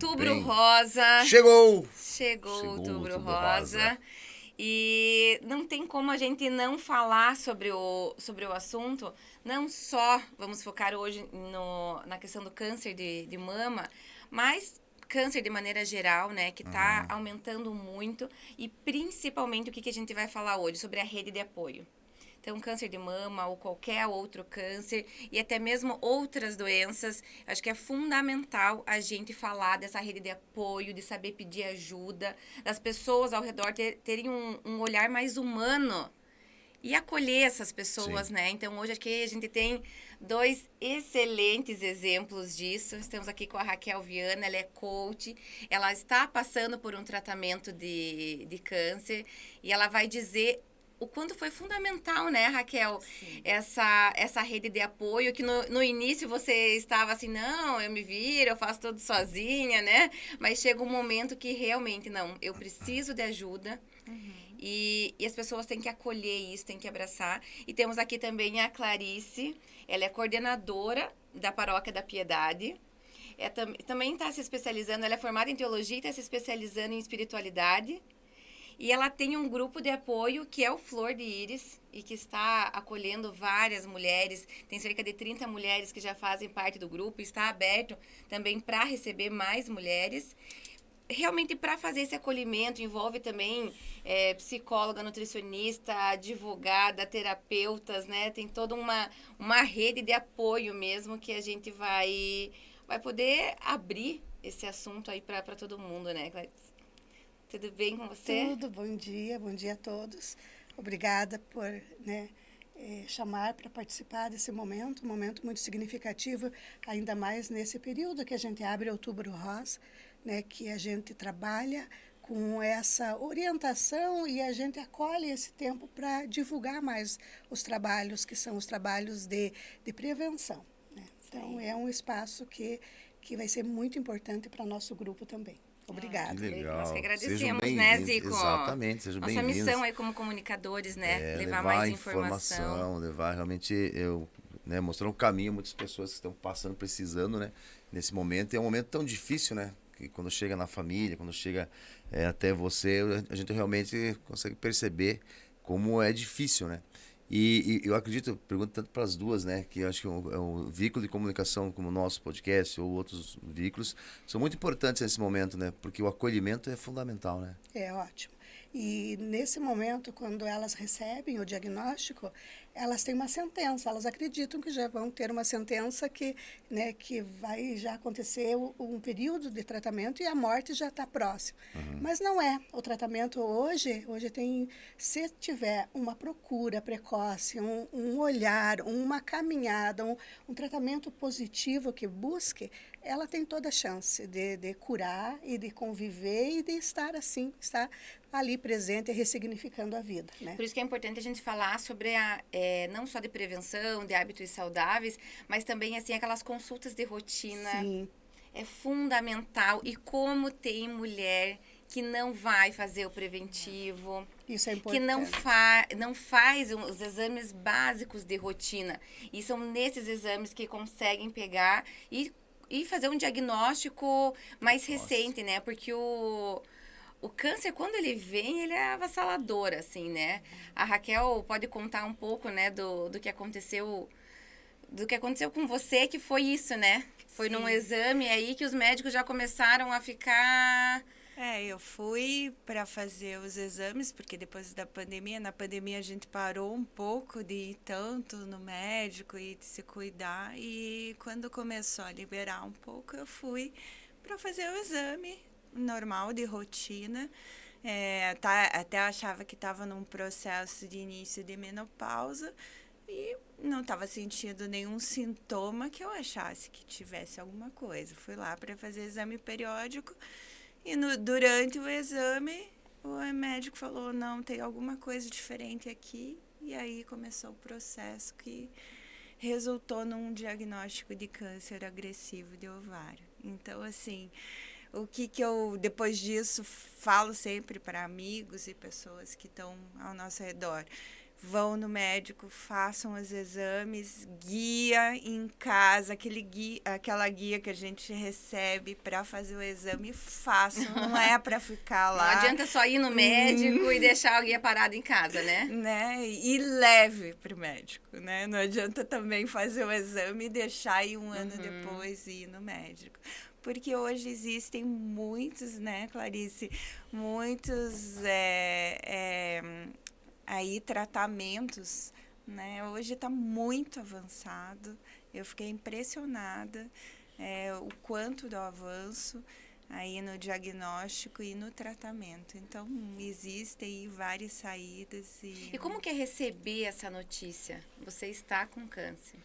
Outubro bem? Rosa. Chegou! Chegou Chegou Outubro Outubro Rosa. Rosa. E não tem como a gente não falar sobre o assunto. Não só vamos focar hoje na questão do câncer de mama, mas câncer de maneira geral, né? Que está aumentando muito. E principalmente o que a gente vai falar hoje sobre a rede de apoio. Então, câncer de mama ou qualquer outro câncer e até mesmo outras doenças, acho que é fundamental a gente falar dessa rede de apoio, de saber pedir ajuda, das pessoas ao redor terem um olhar mais humano e acolher essas pessoas, Sim. né? Então, hoje aqui a gente tem dois excelentes exemplos disso. Estamos aqui com a Raquel Viana, ela é coach, ela está passando por um tratamento de câncer e ela vai dizer o quanto foi fundamental, né, Raquel, essa rede de apoio, que no início você estava assim, não, eu me viro, eu faço tudo sozinha, né? Mas chega um momento que realmente, não, eu preciso de ajuda. E as pessoas têm que acolher isso, têm que abraçar. E temos aqui também a Clarice, ela é coordenadora da Paróquia da Piedade. Também está se especializando, ela é formada em teologia e está se especializando em espiritualidade. E ela tem um grupo de apoio que é o Flor de Íris e que está acolhendo várias mulheres. Tem cerca de 30 mulheres que já fazem parte do grupo. Está aberto também para receber mais mulheres. Realmente, para fazer esse acolhimento, envolve também psicóloga, nutricionista, advogada, terapeutas, né? Tem toda uma rede de apoio mesmo que a gente vai poder abrir esse assunto aí para todo mundo, né, Clarice? Tudo bem com você? Tudo, bom dia a todos. Obrigada por chamar para participar desse momento, um momento muito significativo, ainda mais nesse período que a gente abre Outubro Rosa, né, que a gente trabalha com essa orientação e a gente acolhe esse tempo para divulgar mais os trabalhos, que são os trabalhos de prevenção. Né? Então, é um espaço que vai ser muito importante para nosso grupo também. Obrigada. Que legal. Nós que Sejam agradecemos, né, bem-vindos. Zico? Exatamente, sejam Nossa bem-vindos. missão aí como comunicadores, né? Levar levar mais informação. levar realmente, mostrar um caminho a muitas pessoas que estão passando, precisando, né? Nesse momento, é um momento tão difícil, né? Que quando chega na família, quando chega até você, a gente realmente consegue perceber como é difícil, né? E eu acredito, eu pergunto tanto para as duas, né? Que eu acho que um veículo de comunicação como o nosso podcast ou outros veículos são muito importantes nesse momento, né? Porque o acolhimento é fundamental, né? É ótimo. E nesse momento, quando elas recebem o diagnóstico, elas têm uma sentença, elas acreditam que já vão ter uma sentença que vai já acontecer um período de tratamento e a morte já está próxima. Mas não é. O tratamento hoje tem, se tiver uma procura precoce, um olhar, uma caminhada, um tratamento positivo que busque, ela tem toda a chance de curar e de conviver e de estar assim, estar ali presente e ressignificando a vida, né? Por isso que é importante a gente falar sobre não só de prevenção, de hábitos saudáveis, mas também assim aquelas consultas de rotina. Sim. É fundamental. E como tem mulher que não vai fazer o preventivo, Isso é que importante. não faz os exames básicos de rotina. E são nesses exames que conseguem pegar e fazer um diagnóstico mais recente, né? Porque o câncer, quando ele vem, ele é avassalador, assim, né? A Raquel pode contar um pouco, né, do que aconteceu com você, que foi isso, né? Foi num exame aí que os médicos já começaram a ficar... Eu fui para fazer os exames, porque depois da pandemia, na pandemia a gente parou um pouco de ir tanto no médico e de se cuidar, e quando começou a liberar um pouco, eu fui para fazer o exame normal de rotina. Até achava que estava num processo de início de menopausa e não estava sentindo nenhum sintoma que eu achasse que tivesse alguma coisa. Fui lá para fazer exame periódico e durante o exame o médico falou, não, tem alguma coisa diferente aqui. E aí começou o processo que resultou num diagnóstico de câncer agressivo de ovário. Então, assim, o que eu, depois disso, falo sempre para amigos e pessoas que estão ao nosso redor. vão no médico, façam os exames, guia em casa, aquela guia que a gente recebe para fazer o exame, façam, não é para ficar lá. Não adianta só ir no médico e deixar a guia parada em casa, né? E leve para o médico, né? Não adianta também fazer o exame e deixar ir um ano depois e ir no médico. Porque hoje existem muitos, né, Clarice? Muitos aí tratamentos, né? Hoje está muito avançado. Eu fiquei impressionada o quanto do avanço aí no diagnóstico e no tratamento. Então, existem aí várias saídas. E como que é receber essa notícia? Você está com câncer.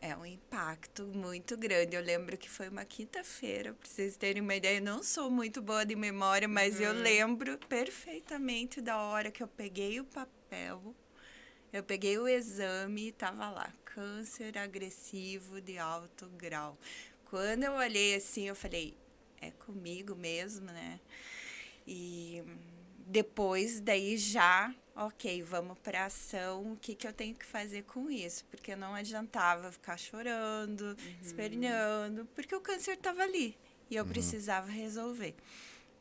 É um impacto muito grande. Eu lembro que foi uma quinta-feira, para vocês terem uma ideia. Eu não sou muito boa de memória, mas eu lembro perfeitamente da hora que eu peguei o papel, eu peguei o exame e estava lá, câncer agressivo de alto grau. Quando eu olhei assim, eu falei, é comigo mesmo, né? E depois daí já, ok, vamos para ação, o que eu tenho que fazer com isso? Porque não adiantava ficar chorando, esperneando, porque o câncer estava ali e eu precisava resolver.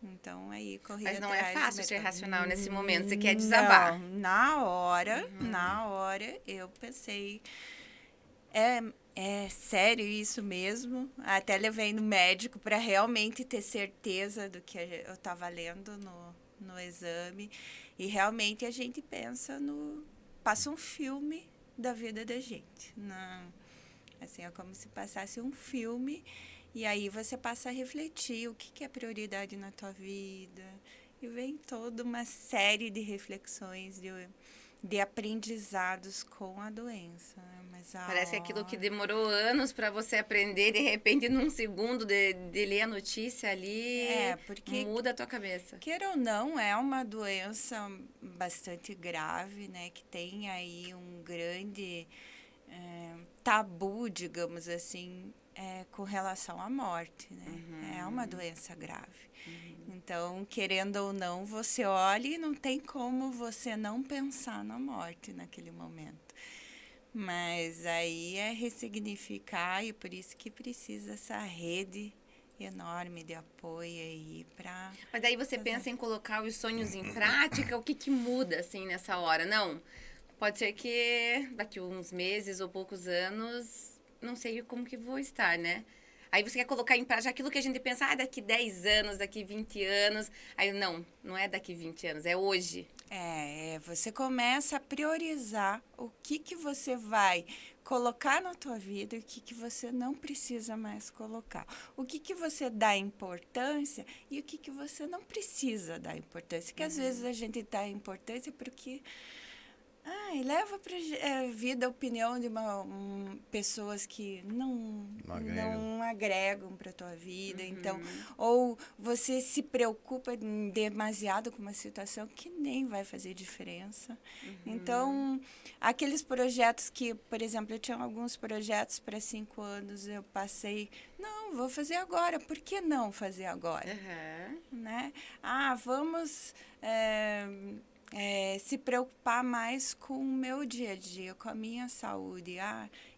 Então, aí, corri Mas não atrás é fácil do ser mercado. racional nesse momento, você quer desabar. Não, na hora, eu pensei, é sério isso mesmo? Até levei no médico para realmente ter certeza do que eu estava lendo no exame. E realmente a gente passa um filme da vida da gente. Assim, é como se passasse um filme e aí você passa a refletir o que é prioridade na tua vida. E vem toda uma série de reflexões, de aprendizados com a doença. Mas Parece que aquilo que demorou anos para você aprender, de repente, num segundo de ler a notícia ali, porque, muda a tua cabeça. Queira ou não, é uma doença bastante grave, né? Que tem aí um grande tabu, digamos assim, com relação à morte, né? É uma doença grave. Então, querendo ou não, você olha e não tem como você não pensar na morte naquele momento. Mas aí é ressignificar e por isso que precisa essa rede enorme de apoio aí para... Mas daí você pensa em colocar os sonhos em prática, o que muda assim nessa hora? Não, pode ser que daqui uns meses ou poucos anos, não sei como que vou estar, né? Aí você quer colocar em prática aquilo que a gente pensa, daqui 10 anos, daqui 20 anos. Aí não é daqui 20 anos, é hoje. Você começa a priorizar o que você vai colocar na tua vida e o que você não precisa mais colocar. O que você dá importância e o que você não precisa dar importância. Que às vezes a gente dá importância porque... leva para a vida a opinião de pessoas que não agregam para a tua vida. Então, ou você se preocupa demasiado com uma situação que nem vai fazer diferença. Então, aqueles projetos que, por exemplo, eu tinha alguns projetos para 5 anos, eu passei, não, vou fazer agora, por que não fazer agora? Né? Vamos... se preocupar mais com o meu dia a dia, com a minha saúde.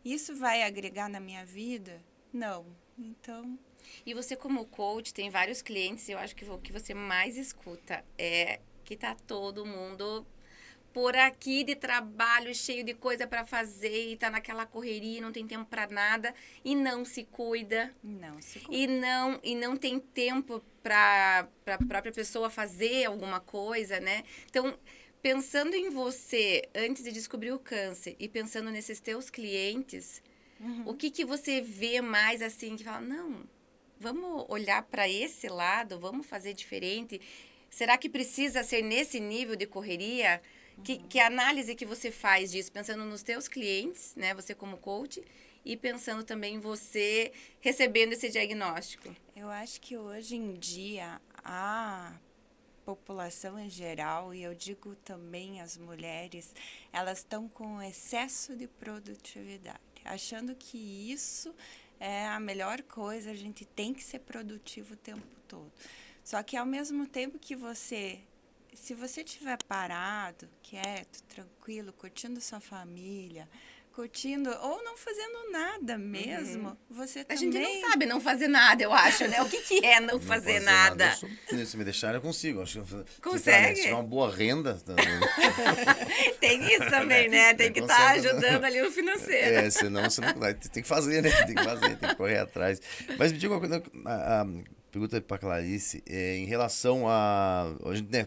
Isso vai agregar na minha vida? Não. Então... E você como coach, tem vários clientes, eu acho que o que você mais escuta é que tá todo mundo por aqui de trabalho, cheio de coisa para fazer, e tá naquela correria, não tem tempo para nada, e não se cuida. E não tem tempo para a própria pessoa fazer alguma coisa, né? Então, pensando em você, antes de descobrir o câncer, e pensando nesses teus clientes, o que você vê mais assim, que fala, não, vamos olhar para esse lado, vamos fazer diferente? Será que precisa ser nesse nível de correria? Que análise que você faz disso, pensando nos teus clientes, né? Você como coach, e pensando também em você recebendo esse diagnóstico? Eu acho que hoje em dia a população em geral, e eu digo também as mulheres, elas estão com excesso de produtividade, achando que isso é a melhor coisa, a gente tem que ser produtivo o tempo todo. Só que ao mesmo tempo que você se você estiver parado, quieto, tranquilo, curtindo sua família, curtindo ou não fazendo nada mesmo, você A também... gente não sabe não fazer nada, eu acho, né? O que é não fazer nada? Se me deixarem, eu consigo. Acho que Consegue? Se tiver uma boa renda. Tem isso também, né? Tem que estar consegue, ajudando ali no financeiro. Senão você não. Tem que fazer, né? Tem que fazer, tem que correr atrás. Mas me diga uma coisa, a pergunta para Clarice, em relação a. A gente, né,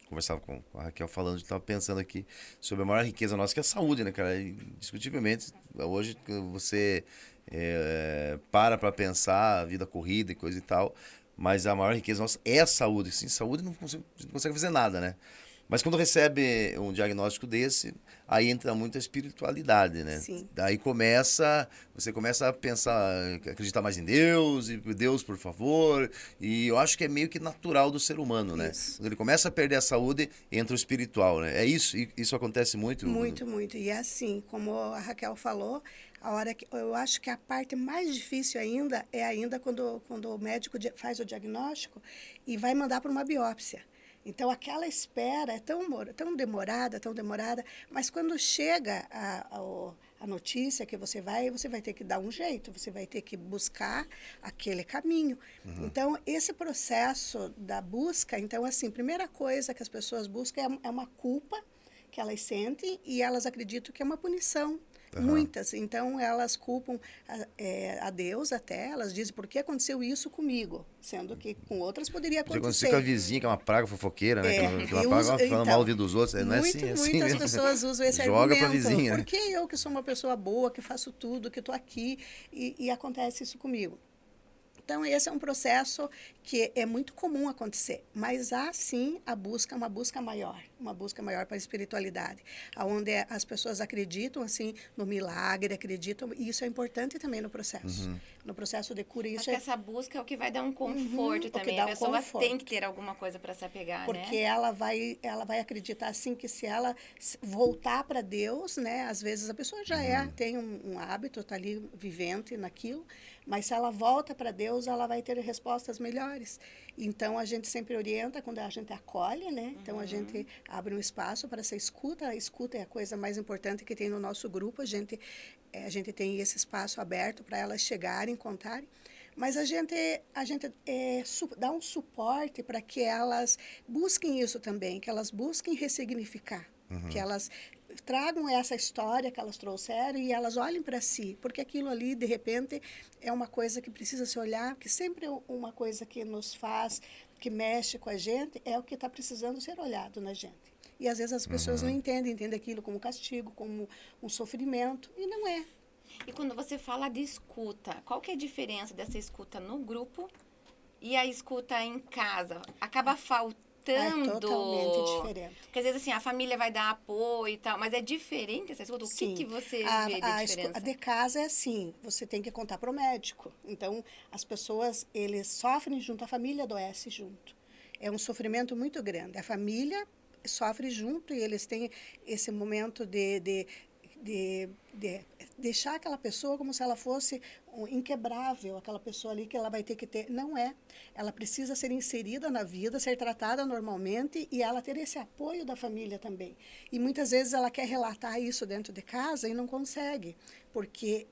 conversava com a Raquel falando, a gente estava pensando aqui sobre a maior riqueza nossa, que é a saúde, né, cara? Indiscutivelmente, hoje você para pensar a vida corrida e coisa e tal, mas a maior riqueza nossa é a saúde. Sem saúde a gente não consegue fazer nada, né? Mas quando recebe um diagnóstico desse, aí entra muita espiritualidade, né? Sim. Daí você começa a pensar, acreditar mais em Deus, e Deus, por favor. E eu acho que é meio que natural do ser humano, né? Isso. Quando ele começa a perder a saúde, entra o espiritual, né? É isso? Isso acontece muito? Muito, muito. E é assim, como a Raquel falou, a hora que eu acho que a parte mais difícil ainda é quando o médico faz o diagnóstico e vai mandar para uma biópsia. Então, aquela espera é tão demorada, mas quando chega a notícia que você vai ter que dar um jeito, você vai ter que buscar aquele caminho. Então, esse processo da busca, então, assim, primeira coisa que as pessoas buscam é uma culpa que elas sentem e elas acreditam que é uma punição. Muitas. Então, elas culpam a Deus até, elas dizem, por que aconteceu isso comigo? Sendo que com outras poderia acontecer. Acontecer com a vizinha, que é uma praga fofoqueira, né? Que ela fala mal dos outros. Não é assim, muitas mesmo. pessoas usam esse Joga argumento. pra vizinha, né? Por que eu, que sou uma pessoa boa, que faço tudo, que estou aqui, e acontece isso comigo? Então, esse é um processo que é muito comum acontecer, mas há sim uma busca maior para a espiritualidade, onde as pessoas acreditam assim no milagre, acreditam, e isso é importante também no processo de cura. Acho que essa busca é o que vai dar um conforto também. A pessoa tem que ter alguma coisa para se apegar, porque né? ela vai acreditar assim que se ela voltar para Deus, né, às vezes a pessoa já tem um hábito, está ali vivente naquilo, mas se ela volta para Deus, ela vai ter respostas melhores. Então, a gente sempre orienta quando a gente acolhe, né? Então, a gente abre um espaço para essa escuta. A escuta é a coisa mais importante que tem no nosso grupo. A gente tem esse espaço aberto para elas chegarem, contarem. Mas a gente dá um suporte para que elas busquem isso também, que elas busquem ressignificar, que elas tragam essa história que elas trouxeram e elas olhem para si, porque aquilo ali, de repente, é uma coisa que precisa se olhar, que sempre uma coisa que nos faz, que mexe com a gente, é o que está precisando ser olhado na gente. E às vezes as pessoas não entendem aquilo como castigo, como um sofrimento, e não é. E quando você fala de escuta, qual que é a diferença dessa escuta no grupo e a escuta em casa? Acaba faltando... É totalmente diferente. Porque às vezes assim, a família vai dar apoio e tal, mas é diferente essa escuta? O que você vê de diferença? A de casa é assim, você tem que contar para o médico. Então, as pessoas, eles sofrem junto, a família adoece junto. É um sofrimento muito grande. A família sofre junto e eles têm esse momento de deixar aquela pessoa como se ela fosse inquebrável, aquela pessoa ali que ela vai ter que ter. Não é. Ela precisa ser inserida na vida, ser tratada normalmente e ela ter esse apoio da família também. E muitas vezes ela quer relatar isso dentro de casa e não consegue, porque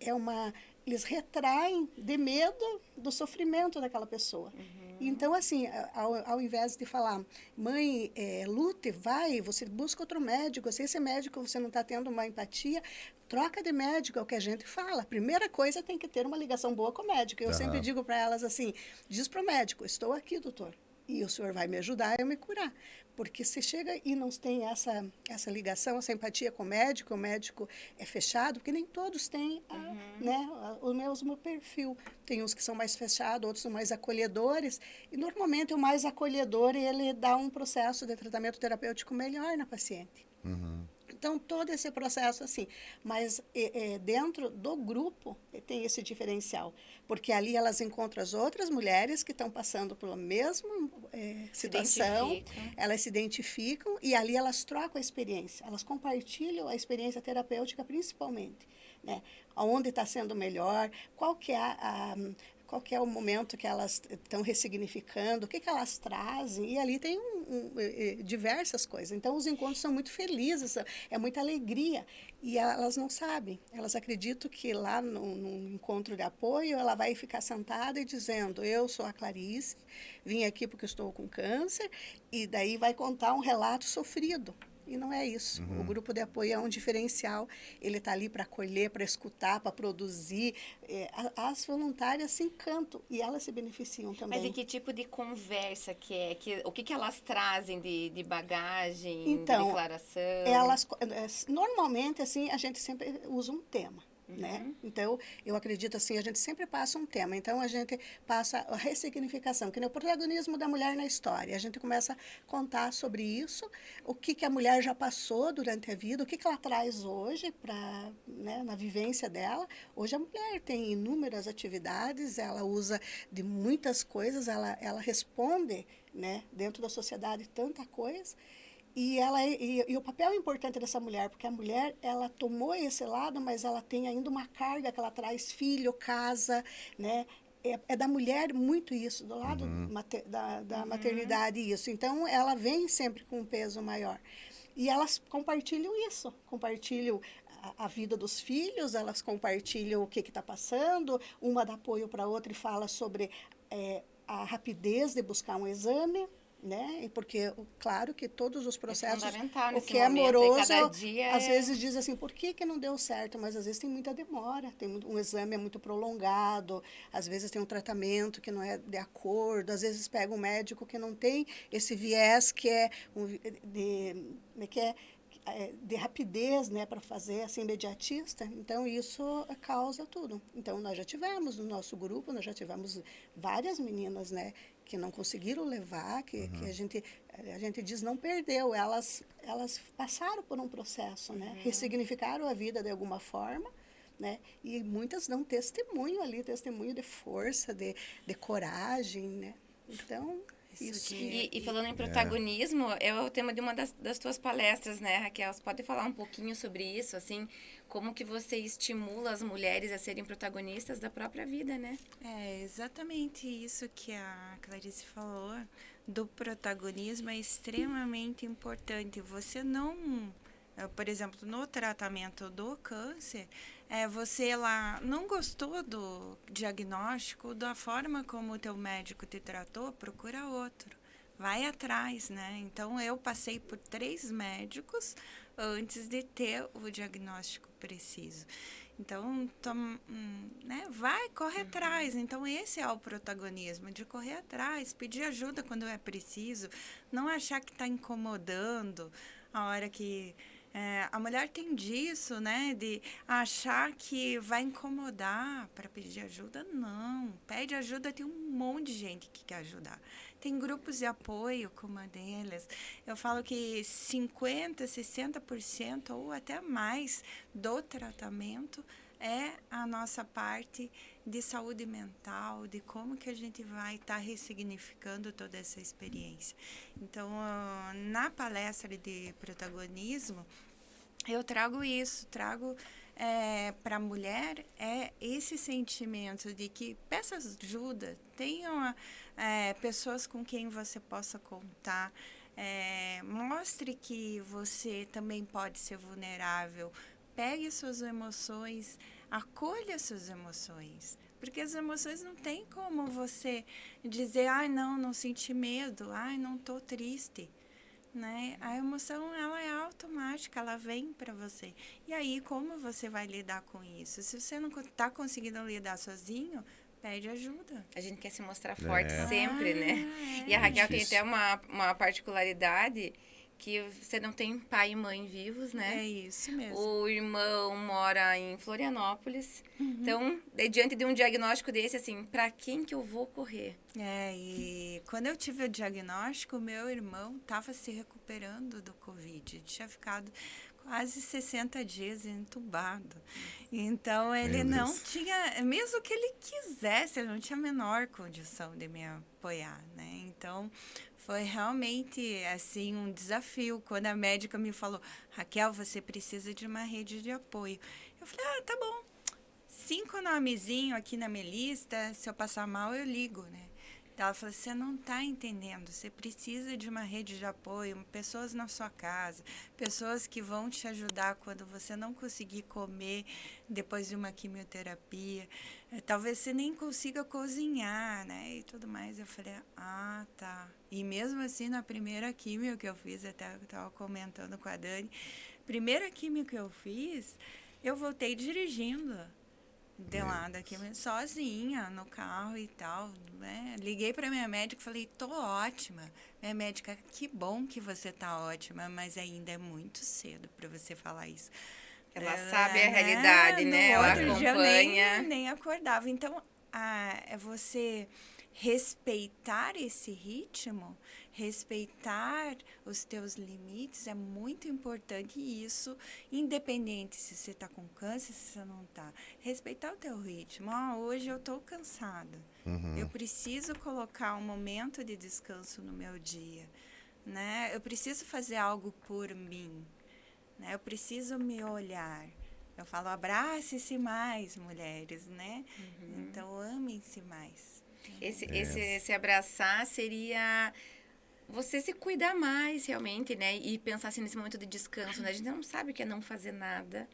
eles retraem de medo do sofrimento daquela pessoa. Então, assim, ao invés de falar, mãe, lute, vai, você busca outro médico, se esse médico você não está tendo uma empatia, troca de médico, é o que a gente fala. A primeira coisa tem que ter uma ligação boa com o médico. Eu sempre digo para elas assim, diz para o médico, estou aqui, doutor, e o senhor vai me ajudar a me curar. Porque se chega e não tem essa ligação, essa empatia com o médico é fechado, porque nem todos têm o mesmo perfil. Tem uns que são mais fechados, outros são mais acolhedores, e normalmente o mais acolhedor, ele dá um processo de tratamento terapêutico melhor na paciente. Então, todo esse processo, assim, mas dentro do grupo tem esse diferencial, porque ali elas encontram as outras mulheres que estão passando pela mesma situação, elas se identificam e ali elas trocam a experiência, elas compartilham a experiência terapêutica principalmente, né? Onde está sendo melhor, qual que é o momento que elas estão ressignificando, o que elas trazem, e ali tem diversas coisas. Então, os encontros são muito felizes, é muita alegria. E elas não sabem. Elas acreditam que lá no encontro de apoio, ela vai ficar sentada e dizendo, eu sou a Clarice, vim aqui porque estou com câncer, e daí vai contar um relato sofrido. E não é isso. O grupo de apoio é um diferencial. Ele está ali para acolher, para escutar, para produzir. As voluntárias se encantam e elas se beneficiam também. Mas e que tipo de conversa que é? O que elas trazem de bagagem, Então, de declaração? Normalmente, assim, a gente sempre usa um tema. Né? Então, eu acredito assim, a gente sempre passa um tema. Então, a gente passa a ressignificação, que é o protagonismo da mulher na história. A gente começa a contar sobre isso, o que a mulher já passou durante a vida, o que ela traz hoje né, na vivência dela. Hoje a mulher tem inúmeras atividades, ela usa de muitas coisas, ela responde, né, dentro da sociedade tanta coisa. E o papel importante dessa mulher, porque a mulher, ela tomou esse lado, mas ela tem ainda uma carga que ela traz, filho, casa, né? É da mulher muito isso, do lado da maternidade isso. Então, ela vem sempre com um peso maior. E elas compartilham isso, compartilham a vida dos filhos, elas compartilham o que está passando, uma dá apoio para a outra e fala sobre a rapidez de buscar um exame, né? Porque, claro que todos os processos, o que é amoroso, às vezes diz assim, por que não deu certo? Mas às vezes tem muita demora, um exame é muito prolongado, às vezes tem um tratamento que não é de acordo, às vezes pega um médico que não tem esse viés que é de rapidez, né, para fazer assim, imediatista. Então, isso causa tudo. Então, nós já tivemos no nosso grupo, nós já tivemos várias meninas, né, que não conseguiram levar, que a gente diz não perdeu, elas passaram por um processo, né, ressignificaram a vida de alguma forma, né, e muitas dão testemunho ali, testemunho de força, de coragem, né, então... Isso. E falando em protagonismo, é o tema de uma das tuas palestras, né, Raquel? Você pode falar um pouquinho sobre isso, assim, como que você estimula as mulheres a serem protagonistas da própria vida, né? É exatamente isso que a Clarice falou, do protagonismo é extremamente importante. Você não... Por exemplo, no tratamento do câncer, você lá não gostou do diagnóstico, da forma como o teu médico te tratou, procura outro. Vai atrás, né? Então, eu passei por 3 médicos antes de ter o diagnóstico preciso. Então, né, corre atrás. Então, esse é o protagonismo, de correr atrás, pedir ajuda quando é preciso, não achar que está incomodando a hora que... a mulher tem disso, né? De achar que vai incomodar para pedir ajuda. Não, pede ajuda, tem um monte de gente que quer ajudar. Tem grupos de apoio, como a deles. Eu falo que 50%, 60% ou até mais do tratamento é a nossa parte de saúde mental, de como que a gente vai estar ressignificando toda essa experiência. Então, na palestra de protagonismo, eu trago isso, para a mulher esse sentimento de que peça ajuda, tenham pessoas com quem você possa contar, mostre que você também pode ser vulnerável, pegue suas emoções, acolha suas emoções, porque as emoções não tem como você dizer, não senti medo, não estou triste. Né? A emoção, ela é automática, ela vem para você. E aí, como você vai lidar com isso? Se você não está conseguindo lidar sozinho, pede ajuda. A gente quer se mostrar forte sempre, né? E a Raquel tem até uma particularidade que você não tem pai e mãe vivos, né? É isso mesmo. O irmão mora em Florianópolis. Então, diante de um diagnóstico desse, assim, para quem que eu vou correr? E quando eu tive o diagnóstico, meu irmão estava se recuperando do Covid. Tinha ficado quase 60 dias entubado. Então, ele não tinha, mesmo que ele quisesse, ele não tinha a menor condição de me apoiar, né? Então, foi realmente, assim, um desafio. Quando a médica me falou, Raquel, você precisa de uma rede de apoio. Eu falei, tá bom. 5 nomezinhos aqui na minha lista, se eu passar mal, eu ligo, né? Ela falou, você não está entendendo, você precisa de uma rede de apoio, pessoas na sua casa, pessoas que vão te ajudar quando você não conseguir comer depois de uma quimioterapia. Talvez você nem consiga cozinhar, né, e tudo mais. Eu falei, ah, tá. E mesmo assim, na primeira quimio que eu fiz, até eu estava comentando com a Dani, primeira quimio que eu fiz, eu voltei dirigindo de lá daqui, sozinha, no carro e tal, né? Liguei para minha médica e falei, tô ótima. Minha médica, que bom que você tá ótima, mas ainda é muito cedo para você falar isso. Ela sabe a realidade, né? Ela Outro dia eu acompanha. nem acordava. Então, é você respeitar esse ritmo, respeitar os teus limites é muito importante, e isso, independente se você está com câncer, se você não está. Respeitar o teu ritmo. Hoje eu estou cansada. Eu preciso colocar um momento de descanso no meu dia, né? Eu preciso fazer algo por mim, né? Eu preciso me olhar. Eu falo, abrace-se mais, mulheres, né? Então, amem-se mais. Esse abraçar seria você se cuidar mais, realmente, né? E pensar assim, nesse momento de descanso, né? A gente não sabe o que é não fazer nada.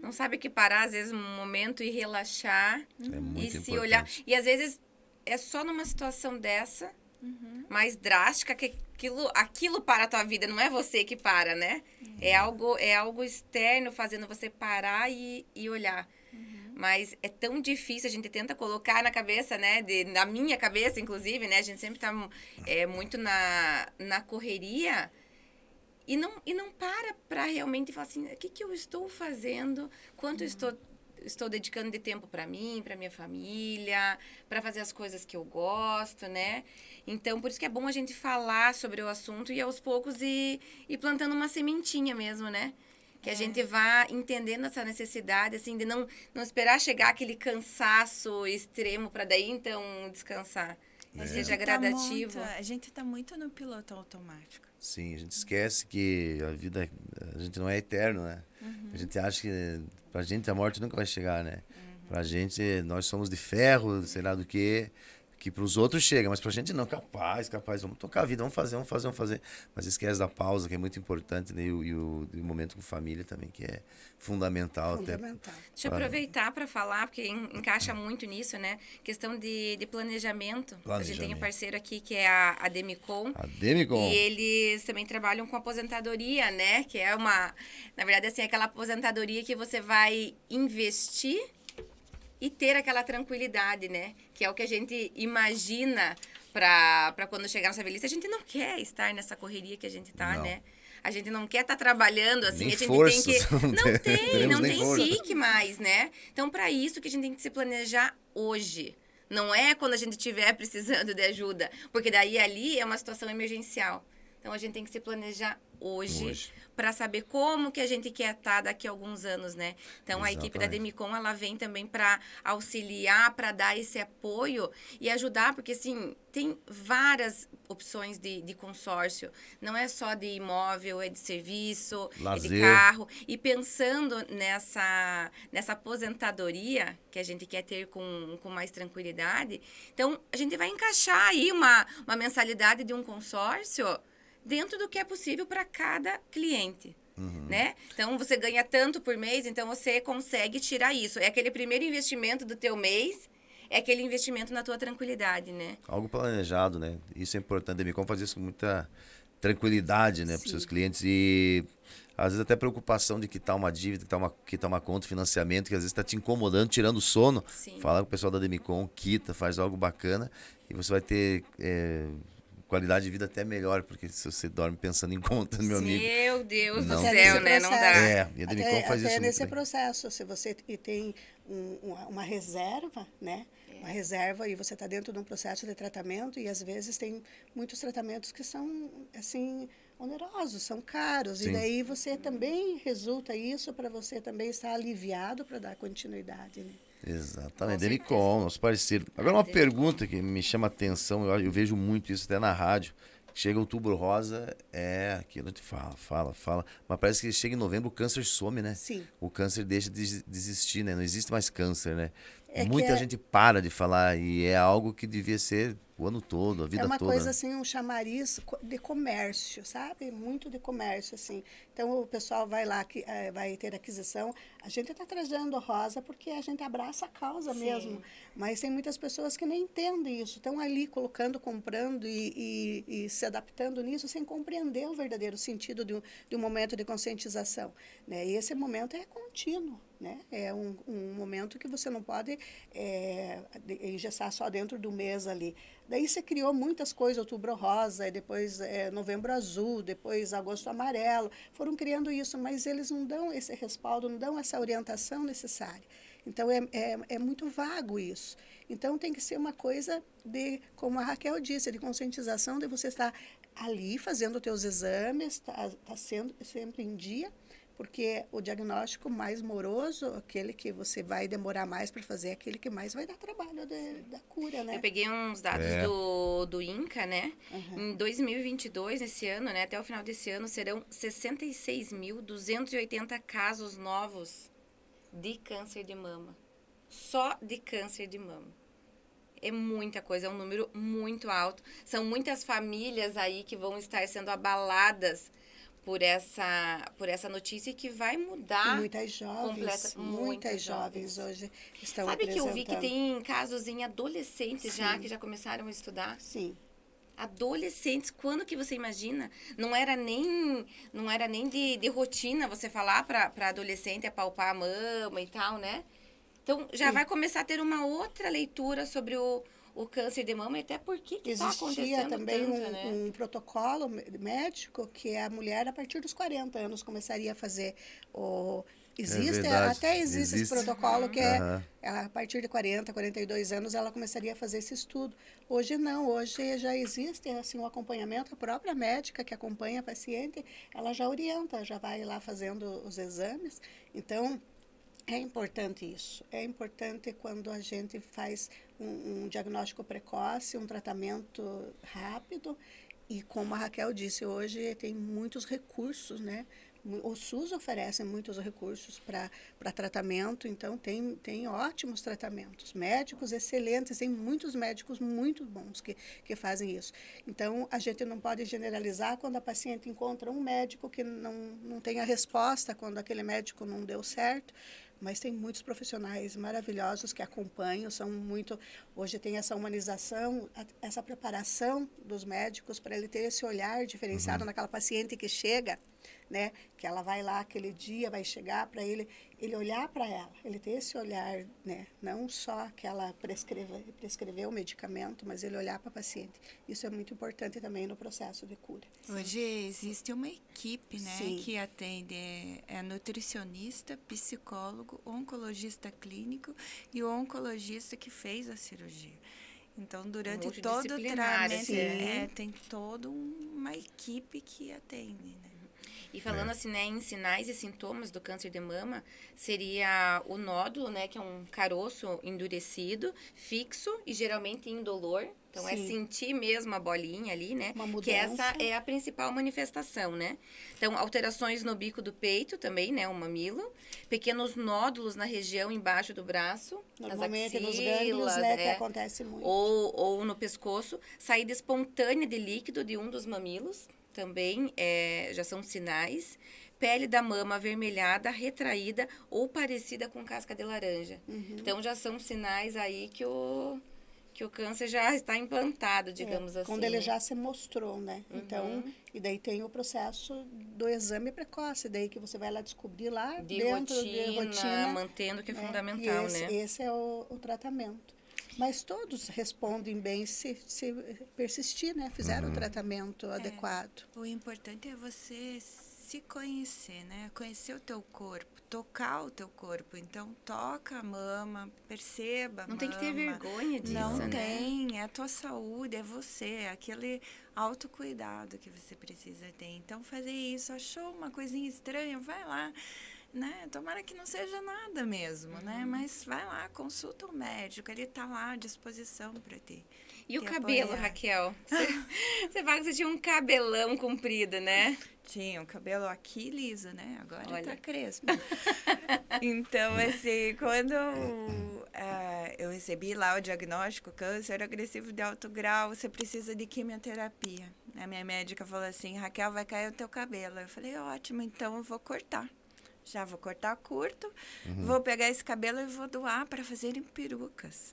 Não sabe o que parar, às vezes, um momento e relaxar. É muito E se importante. olhar. E, às vezes, é só numa situação dessa, mais drástica, que aquilo para a tua vida. Não é você que para, né? É algo externo fazendo você parar e olhar. Mas é tão difícil, a gente tenta colocar na cabeça, né? Na minha cabeça, inclusive, né? A gente sempre tá muito na correria e não para realmente falar assim, o que eu estou fazendo? Quanto eu estou dedicando de tempo para mim, para minha família, para fazer as coisas que eu gosto, né? Então, por isso que é bom a gente falar sobre o assunto e, aos poucos, ir plantando uma sementinha mesmo, né? Que a gente vá entendendo essa necessidade, assim, de não esperar chegar aquele cansaço extremo para daí, então, descansar. Que seja gradativo. A gente tá muito no piloto automático. Sim, a gente esquece que a gente não é eterno, né? A gente acha que pra gente a morte nunca vai chegar, né? Pra gente, nós somos de ferro, sei lá do que pros outros chega, mas pra gente não, capaz, vamos tocar a vida, vamos fazer. Mas esquece da pausa, que é muito importante, né? E o momento com família também, que é fundamental. Fundamental. Deixa eu aproveitar para falar, porque encaixa muito nisso, né? Questão de planejamento. A gente tem um parceiro aqui que é a Demicon. A Demicon. E eles também trabalham com aposentadoria, né? Que é na verdade, assim, aquela aposentadoria que você vai investir e ter aquela tranquilidade, né? Que é o que a gente imagina para quando chegar nossa velhice. A gente não quer estar nessa correria que a gente tá, Não. né? A gente não quer estar trabalhando assim, Nem a gente forças, tem que não tem força. pique mais, né? Então, para isso que a gente tem que se planejar hoje. Não é quando a gente estiver precisando de ajuda, porque daí ali é uma situação emergencial. Então, a gente tem que se planejar hoje. Para saber como que a gente quer estar daqui a alguns anos, né? Então, a equipe da Demicon, ela vem também para auxiliar, para dar esse apoio e ajudar, porque, assim, tem várias opções de consórcio. Não é só de imóvel, é de serviço, lazer. É de carro. E pensando nessa aposentadoria que a gente quer ter com mais tranquilidade, então, a gente vai encaixar aí uma mensalidade de um consórcio dentro do que é possível para cada cliente, né? Então, você ganha tanto por mês, então você consegue tirar isso. É aquele primeiro investimento do teu mês, é aquele investimento na tua tranquilidade, né? Algo planejado, né? Isso é importante. A Demicon faz isso com muita tranquilidade, né? Para os seus clientes e, às vezes, até preocupação de quitar uma dívida, quitar uma conta, financiamento, que às vezes está te incomodando, tirando o sono. Sim. Fala com o pessoal da Demicon, quita, faz algo bacana e você vai ter... qualidade de vida até melhor, porque se você dorme pensando em conta, meu amigo. Meu Deus do não céu, tem. né? Não dá. E a Demicon faz isso até muito nesse bem. processo, se você tem uma reserva, né? Uma reserva e você está dentro de um processo de tratamento e às vezes tem muitos tratamentos que são, assim, onerosos, são caros. Sim. E daí você também resulta isso para você também estar aliviado para dar continuidade, né? Exatamente, Demicon, nosso parceiro. Agora uma pergunta que me chama a atenção, eu vejo muito isso até na rádio. Chega outubro rosa, aquilo a gente fala, mas parece que chega em novembro o câncer some, né? Sim. O câncer deixa de existir, né? Não existe mais câncer, né? Muita gente para de falar e é algo que devia ser o ano todo, a vida É uma toda. coisa assim, um chamariz de comércio, sabe? Muito de comércio, assim. Então o pessoal vai lá, vai ter aquisição. A gente está trazendo rosa porque a gente abraça a causa mesmo. Mas tem muitas pessoas que nem entendem isso. Estão ali colocando, comprando e se adaptando nisso sem compreender o verdadeiro sentido de um momento de conscientização, né? E esse momento é contínuo. Né? É um momento que você não pode engessar só dentro do mês ali. Daí você criou muitas coisas, Outubro Rosa, e depois Novembro Azul, depois Agosto Amarelo. Foram criando isso, mas eles não dão esse respaldo, não dão essa orientação necessária. Então, é muito vago isso. Então, tem que ser uma coisa como a Raquel disse, de conscientização, de você estar ali fazendo os teus exames, tá sendo sempre em dia, porque o diagnóstico mais moroso, aquele que você vai demorar mais para fazer, é aquele que mais vai dar trabalho da cura, né? Eu peguei uns dados do INCA, né? Em 2022, nesse ano, né? Até o final desse ano, serão 66.280 casos novos de câncer de mama. Só de câncer de mama. É muita coisa, é um número muito alto. São muitas famílias aí que vão estar sendo abaladas por essa notícia que vai mudar. Muitas jovens hoje estão Sabe que eu vi que apresentando. tem casos em adolescentes que já começaram a estudar? Sim. Adolescentes, quando que você imagina? Não era nem de rotina você falar para adolescente apalpar a mama e tal, né? Então, já vai começar a ter uma outra leitura sobre o câncer de mama e até por que está acontecendo Existia também tanto, né? um protocolo médico que a mulher, a partir dos 40 anos, começaria a fazer verdade. até existe esse protocolo que Aham. a partir de 40, 42 anos ela começaria a fazer esse estudo. Hoje não, hoje já existe assim um acompanhamento, a própria médica que acompanha a paciente, ela já orienta, já vai lá fazendo os exames. Então, é importante isso. É importante quando a gente faz um diagnóstico precoce, um tratamento rápido. E como a Raquel disse, hoje tem muitos recursos, né? O SUS oferece muitos recursos para tratamento, então tem ótimos tratamentos. Médicos excelentes, tem muitos médicos muito bons que fazem isso. Então, a gente não pode generalizar quando a paciente encontra um médico que não tem a resposta, quando aquele médico não deu certo. Mas tem muitos profissionais maravilhosos que acompanham, hoje tem essa humanização, essa preparação dos médicos para ele ter esse olhar diferenciado naquela paciente que chega, né, que ela vai lá aquele dia, vai chegar para ele olhar para ela, ele ter esse olhar, né, não só que ela prescreveu o medicamento, mas ele olhar para a paciente. Isso é muito importante também no processo de cura. Hoje existe uma equipe, né, Sim. que atende nutricionista, psicólogo, oncologista clínico e o oncologista que fez a cirurgia. Então, durante todo o Multidisciplinar, tratamento, tem toda uma equipe que atende, né? E falando assim, né, em sinais e sintomas do câncer de mama, seria o nódulo, né, que é um caroço endurecido, fixo e geralmente indolor. Então, é Sim. sentir mesmo a bolinha ali, né? Uma mudança. Que essa é a principal manifestação, né? Então, alterações no bico do peito também, né? O mamilo. Pequenos nódulos na região embaixo do braço. Normalmente nas nos axilas, gânglios, né, que acontece muito. ou no pescoço. Saída espontânea de líquido de um dos mamilos. Também já são sinais. Pele da mama avermelhada, retraída ou parecida com casca de laranja. Então, já são sinais aí que o câncer já está implantado, digamos assim. Quando ele já se mostrou, né? Então, e daí tem o processo do exame precoce, daí que você vai lá descobrir lá de dentro rotina, de rotina. mantendo que é né? fundamental, E né? esse é o tratamento. Mas todos respondem bem se persistir, né? Fizeram o tratamento adequado. O importante é você se conhecer, né? Conhecer o teu corpo, tocar o teu corpo. Então, toca a mama, perceba a Não mama. tem que ter vergonha disso, Não né? tem, é a tua saúde, é você, é aquele autocuidado que você precisa ter. Então, fazer isso, achou uma coisinha estranha, vai lá, né? Tomara que não seja nada mesmo, né? Mas vai lá, consulta o médico, ele está lá à disposição para ti. E o te cabelo, apoiar. Raquel? Você fala que você tinha um cabelão comprido, né? Tinha o cabelo aqui liso, né? Agora Olha. tá crespo. Então, assim, quando eu recebi lá o diagnóstico câncer agressivo de alto grau, você precisa de quimioterapia. A minha médica falou assim, Raquel, vai cair o teu cabelo. Eu falei, ótimo, então eu vou cortar. Já vou cortar curto, vou pegar esse cabelo e vou doar para fazerem perucas.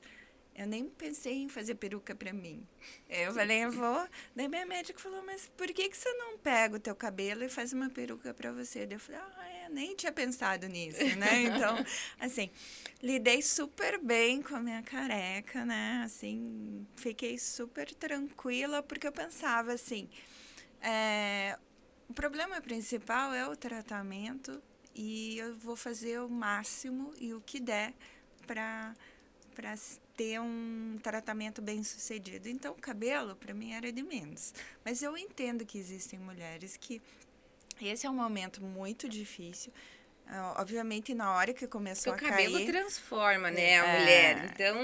Eu nem pensei em fazer peruca para mim. Eu falei, eu vou. Daí minha médica falou, mas por que você não pega o teu cabelo e faz uma peruca para você? Daí eu falei, eu nem tinha pensado nisso, né? Então, assim, lidei super bem com a minha careca, né? Assim, fiquei super tranquila, porque eu pensava assim, o problema principal é o tratamento e eu vou fazer o máximo e o que der para ter um tratamento bem sucedido. Então, o cabelo, para mim, era de menos. Mas eu entendo que existem mulheres que esse é um momento muito difícil. Obviamente, na hora que começou Porque o a cabelo cair... transforma, né, a mulher. Então,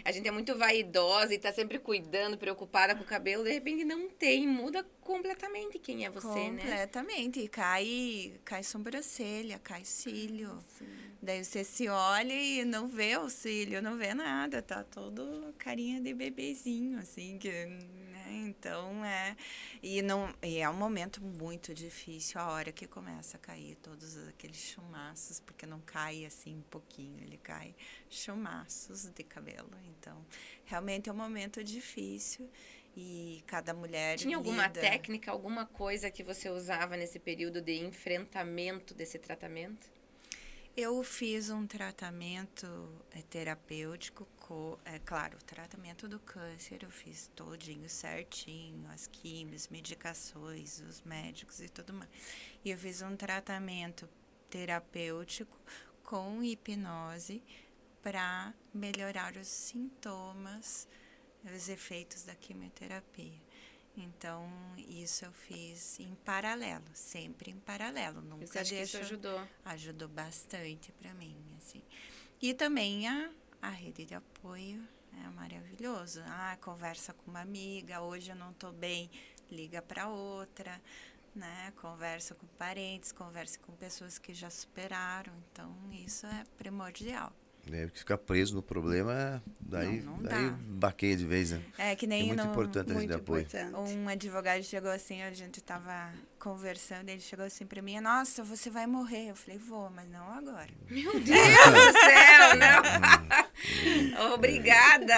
a gente é muito vaidosa e tá sempre cuidando, preocupada com o cabelo. De repente, não tem. Muda completamente quem é você, né? Completamente. E cai sobrancelha, cai cílio. Daí você se olha e não vê o cílio, não vê nada. Tá todo carinha de bebezinho, assim. Né? Então, E é um momento muito difícil a hora que começa a cair todos aqueles chumaços, porque não cai assim um pouquinho, ele cai chumaços de cabelo. Então, realmente é um momento difícil. E cada mulher Tinha alguma lida. técnica, alguma coisa que você usava nesse período de enfrentamento desse tratamento? Eu fiz um tratamento terapêutico, claro, o tratamento do câncer eu fiz todinho certinho, as químios, medicações, os médicos e tudo mais. E eu fiz um tratamento terapêutico com hipnose para melhorar os sintomas, os efeitos da quimioterapia. Então, isso eu fiz em paralelo, sempre em paralelo. Nunca Você acha que isso ajudou? Ajudou bastante para mim, assim. E também a rede de apoio é maravilhoso. Conversa com uma amiga, hoje eu não estou bem, liga para outra, né? Conversa com parentes, conversa com pessoas que já superaram. Então, isso é primordial. Porque ficar preso no problema, daí dá. baqueia de vez, né? É que nem é muito importante a rede de apoio. Um advogado chegou assim, a gente estava conversando, ele chegou assim para mim, nossa, você vai morrer. Eu falei, vou, mas não agora. Meu Deus do céu, não. Obrigada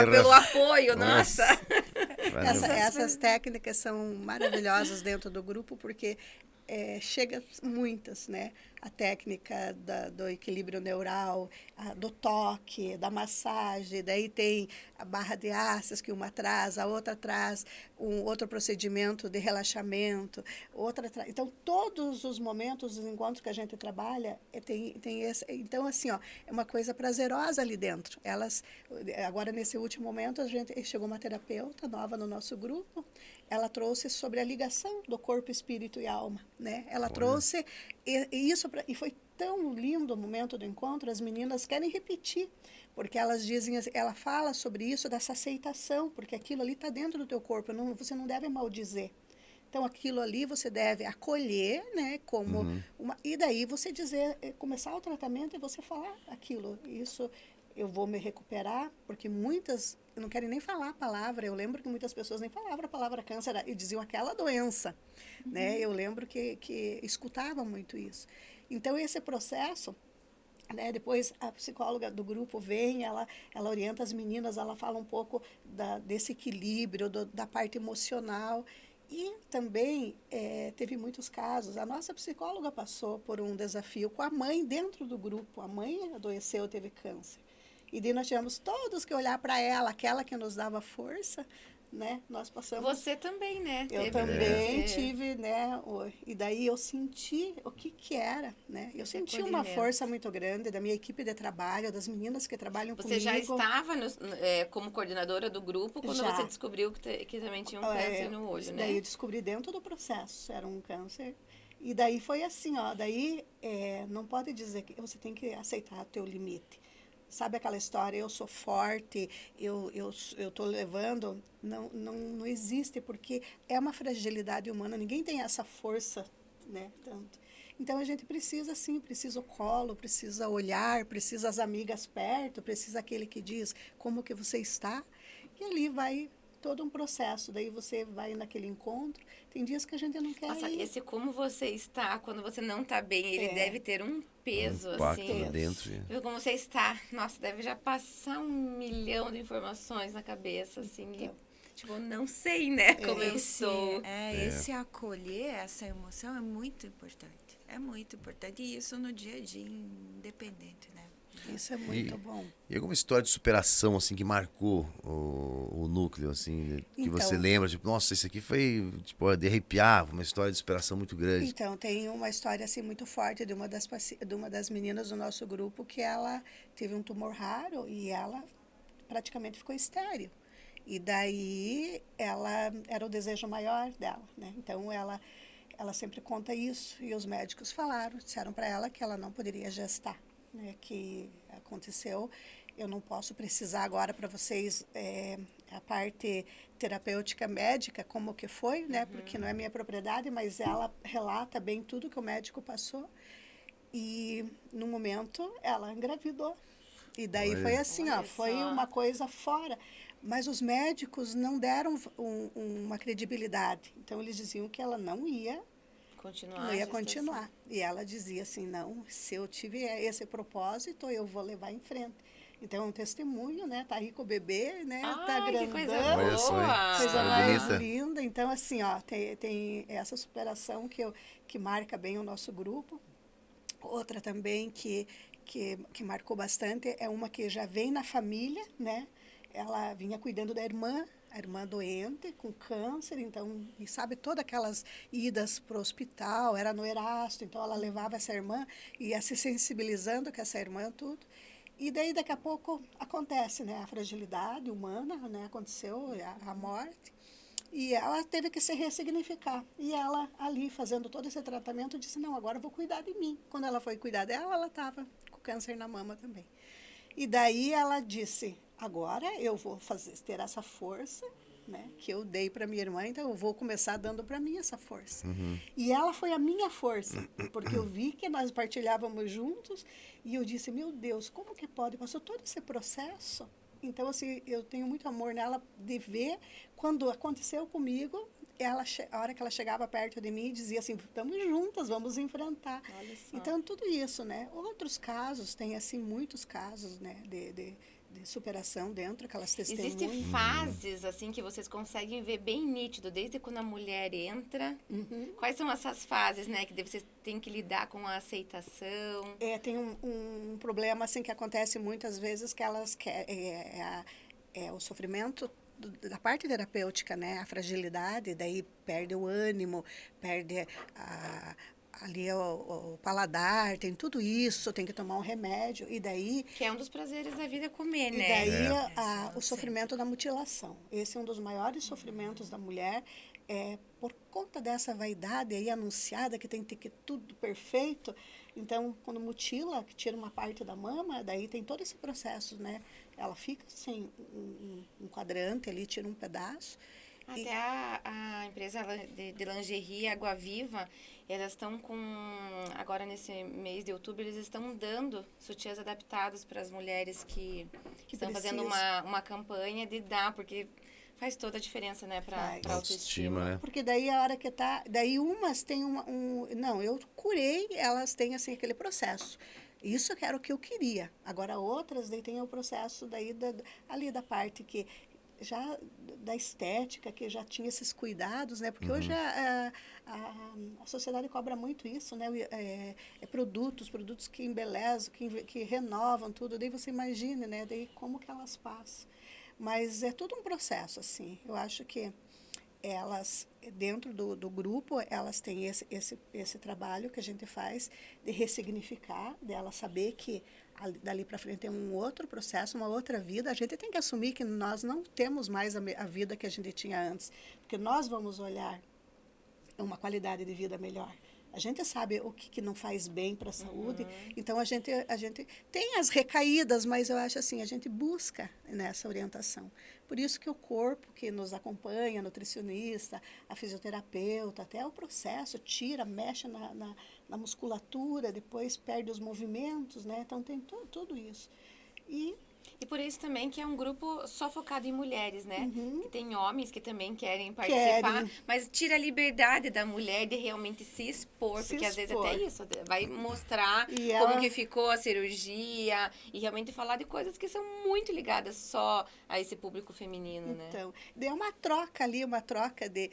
pelo apoio, nossa. Essas técnicas são maravilhosas dentro do grupo, porque chega muitas, né? A técnica do equilíbrio neural, do toque, da massagem, daí tem a barra de ácidos que uma traz, a outra traz um outro procedimento de relaxamento, então todos os momentos, os encontros que a gente trabalha, tem esse, então assim, é uma coisa prazerosa ali dentro. Agora nesse último momento chegou uma terapeuta nova no nosso grupo. Ela trouxe sobre a ligação do corpo, espírito e alma, né? Ela trouxe isso e foi tão lindo o momento do encontro. As meninas querem repetir, porque elas dizem, ela fala sobre isso, dessa aceitação, porque aquilo ali está dentro do teu corpo, você não deve maldizer. Então, aquilo ali você deve acolher, né? Como e daí você começar o tratamento e você falar aquilo. Isso eu vou me recuperar, porque muitas não querem nem falar a palavra. Eu lembro que muitas pessoas nem falavam a palavra câncer e diziam aquela doença, né? Eu lembro que escutava muito isso. Então, esse processo, né, depois a psicóloga do grupo vem, ela orienta as meninas, ela fala um pouco desse equilíbrio, da parte emocional. E também teve muitos casos. A nossa psicóloga passou por um desafio com a mãe dentro do grupo. A mãe adoeceu, teve câncer. E daí nós tivemos todos que olhar para ela, aquela que nos dava força, né? Nós passamos... Você também, né? Eu também tive, né? E daí eu senti o que era, né? Eu senti uma força muito grande da minha equipe de trabalho, das meninas que trabalham comigo. Você já estava como coordenadora do grupo quando você descobriu que também tinha um câncer no olho, né? Daí eu descobri dentro do processo, era um câncer. E daí foi assim, daí não pode dizer que você tem que aceitar o teu limite. sabe aquela história, eu sou forte, eu tô levando, não existe, porque é uma fragilidade humana, ninguém tem essa força, né, tanto. Então, a gente precisa, sim, precisa o colo, precisa olhar, precisa as amigas perto, precisa aquele que diz como que você está, e ali vai todo um processo, daí você vai naquele encontro, tem dias que a gente não quer Nossa, ir. esse como você está quando você não tá bem, ele É. deve ter um peso, Impacto assim. lá dentro. Viu como você está? Nossa, deve já passar 1 milhão de informações na cabeça, assim. E, Então. tipo, não sei, né, como eu estou. Esse acolher essa emoção é muito importante. É muito importante. E isso no dia a dia, independente, né? Isso é muito bom. E alguma história de superação, assim, que marcou o núcleo, assim, que você Então. lembra, tipo, nossa, isso aqui foi, tipo, de arrepiar, uma história de superação muito grande. Então, tem uma história assim muito forte de de uma das meninas do nosso grupo que ela teve um tumor raro e ela praticamente ficou estéril. E daí ela era o desejo maior dela, né? Então ela sempre conta isso e os médicos disseram para ela que ela não poderia gestar, né? Que aconteceu. Eu não posso precisar agora para vocês a parte terapêutica médica, como que foi, né? Porque não é minha propriedade, mas ela relata bem tudo que o médico passou. E, no momento, ela engravidou. E daí Olha. foi assim, ó, Olha foi só. uma coisa fora. Mas os médicos não deram uma credibilidade. Então, eles diziam que ela não ia Continuar. não a ia gestação. continuar. E ela dizia assim, não, se eu tive esse propósito, eu vou levar em frente. Então, é um testemunho, né? Tá aí com o bebê, né? Tá Ai, que coisa grandão. Olha só, hein? boa! Coisa História mais bonita. linda. Então, assim, ó, tem essa superação que marca bem o nosso grupo. Outra também que marcou bastante é uma que já vem na família, né? Ela vinha cuidando da irmã, a irmã doente, com câncer, então, e sabe, todas aquelas idas para o hospital, era no Erasto, então ela levava essa irmã, ia se sensibilizando com essa irmã, tudo. E daí, daqui a pouco, acontece, né? A fragilidade humana, né? Aconteceu a morte. E ela teve que se ressignificar. E ela, ali, fazendo todo esse tratamento, disse, não, agora eu vou cuidar de mim. Quando ela foi cuidar dela, ela estava com câncer na mama também. E daí ela disse, agora eu vou ter essa força, né, que eu dei para minha irmã, então eu vou começar dando para mim essa força. E ela foi a minha força, porque eu vi que nós partilhávamos juntos e eu disse, meu Deus, como que pode? Passou todo esse processo. Então, assim, eu tenho muito amor nela de ver quando aconteceu comigo, a hora que ela chegava perto de mim, dizia assim, estamos juntas, vamos enfrentar. Olha só. Então, tudo isso, né? Outros casos, tem, assim, muitos casos, né, de superação dentro, aquelas testemunhas. Existem fases, assim, que vocês conseguem ver bem nítido, desde quando a mulher entra. Quais são essas fases, né, que vocês têm que lidar com a aceitação? Tem um problema, assim, que acontece muitas vezes, que elas querem, o sofrimento da parte terapêutica, né, a fragilidade, daí perde o ânimo, perde ali o paladar, tem tudo isso, tem que tomar um remédio, e daí... Que é um dos prazeres da vida comer, E né? daí É. o sofrimento da mutilação. Esse é um dos maiores sofrimentos da mulher, por conta dessa vaidade aí anunciada, que tem que ter tudo perfeito. Então, quando mutila, que tira uma parte da mama, daí tem todo esse processo, né? Ela fica sem um quadrante ali, tira um pedaço. Até a empresa de lingerie Água Viva, elas estão com... Agora, nesse mês de outubro, eles estão dando sutiãs adaptados para as mulheres que estão fazendo uma campanha de dar, porque faz toda a diferença, né, para a autoestima. Né? Porque daí a hora que tá... Daí umas têm não, eu curei, elas têm, assim, aquele processo. Isso era o que eu queria. Agora, outras, daí tem o processo daí ali da parte que... já da estética, que já tinha esses cuidados, né? Porque hoje a sociedade cobra muito isso, né? Produtos que embelezam, que renovam tudo. Daí você imagina, né? Daí como que elas passam. Mas é todo um processo, assim. Eu acho que elas, dentro do grupo, elas têm esse trabalho que a gente faz de ressignificar, de ela saber que dali para frente tem um outro processo, uma outra vida. A gente tem que assumir que nós não temos mais a vida que a gente tinha antes, porque nós vamos olhar uma qualidade de vida melhor. A gente sabe o que não faz bem para a saúde. Então, a gente tem as recaídas, mas eu acho assim, a gente busca nessa orientação. Por isso que o corpo que nos acompanha, a nutricionista, a fisioterapeuta, até o processo, tira, mexe na musculatura, depois perde os movimentos, né? Então, tem tudo isso. E por isso também que é um grupo só focado em mulheres, né? Que tem homens que também querem Querem. participar, mas tira a liberdade da mulher de realmente se expor, porque às vezes até isso, vai mostrar E como ela- que ficou a cirurgia e realmente falar de coisas que são muito ligadas só a esse público feminino, né? Então, deu uma troca ali, uma troca de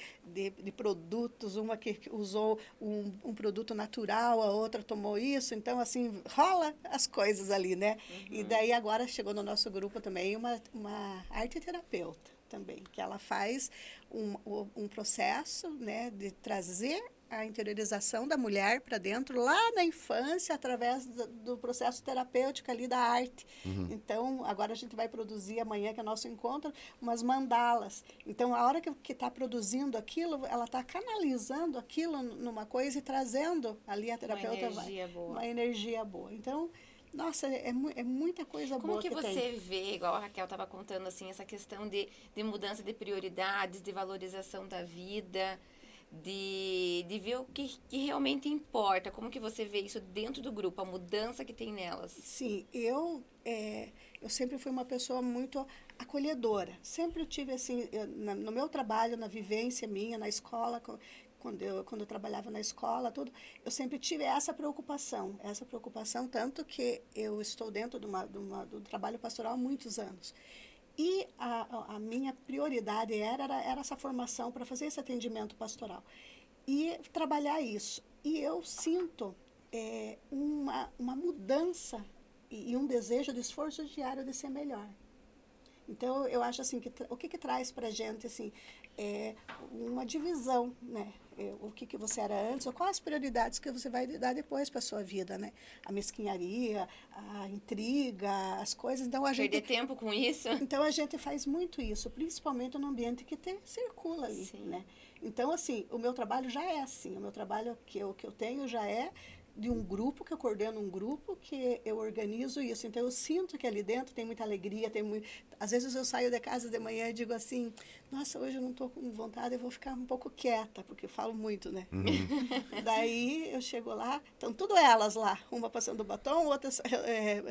produtos, uma que usou um produto natural, a outra tomou isso, então, assim, rola as coisas ali, né? E daí agora chegou no nosso grupo também uma arte-terapeuta também, que ela faz um processo, né, de trazer a interiorização da mulher para dentro, lá na infância, através do processo terapêutico ali da arte. Então, agora a gente vai produzir amanhã, que é nosso encontro, umas mandalas. Então, a hora que está produzindo aquilo, ela está canalizando aquilo numa coisa e trazendo ali a terapeuta uma energia boa. Então, nossa, é muita coisa Como boa que que você tem. vê, igual a Raquel estava contando, assim, essa questão de mudança de prioridades, de valorização da vida, de ver o que realmente importa? Como que você vê isso dentro do grupo, a mudança que tem nelas? Sim, eu sempre fui uma pessoa muito acolhedora. Sempre eu tive, assim, no meu trabalho, na vivência minha, na escola, quando eu trabalhava na escola, tudo, eu sempre tive essa preocupação, tanto que eu estou dentro do trabalho pastoral há muitos anos. E a minha prioridade era essa formação para fazer esse atendimento pastoral e trabalhar isso. E eu sinto uma mudança e um desejo de esforço diário de ser melhor. Então, eu acho assim, que o que traz para a gente assim, uma divisão, né? O que você era antes, ou quais as prioridades que você vai dar depois para a sua vida, né? A mesquinharia, a intriga, as coisas. Então, Perder tempo com isso? Então, a gente faz muito isso, principalmente no ambiente que circula ali, né? Então, assim, o meu trabalho já é assim. O meu trabalho que eu tenho já é de um grupo, que eu coordeno um grupo, que eu organizo isso. Então, eu sinto que ali dentro tem muita alegria, às vezes eu saio de casa de manhã e digo assim, nossa, hoje eu não estou com vontade, eu vou ficar um pouco quieta, porque eu falo muito, né? Daí, eu chego lá, estão tudo elas lá, uma passando batom, outra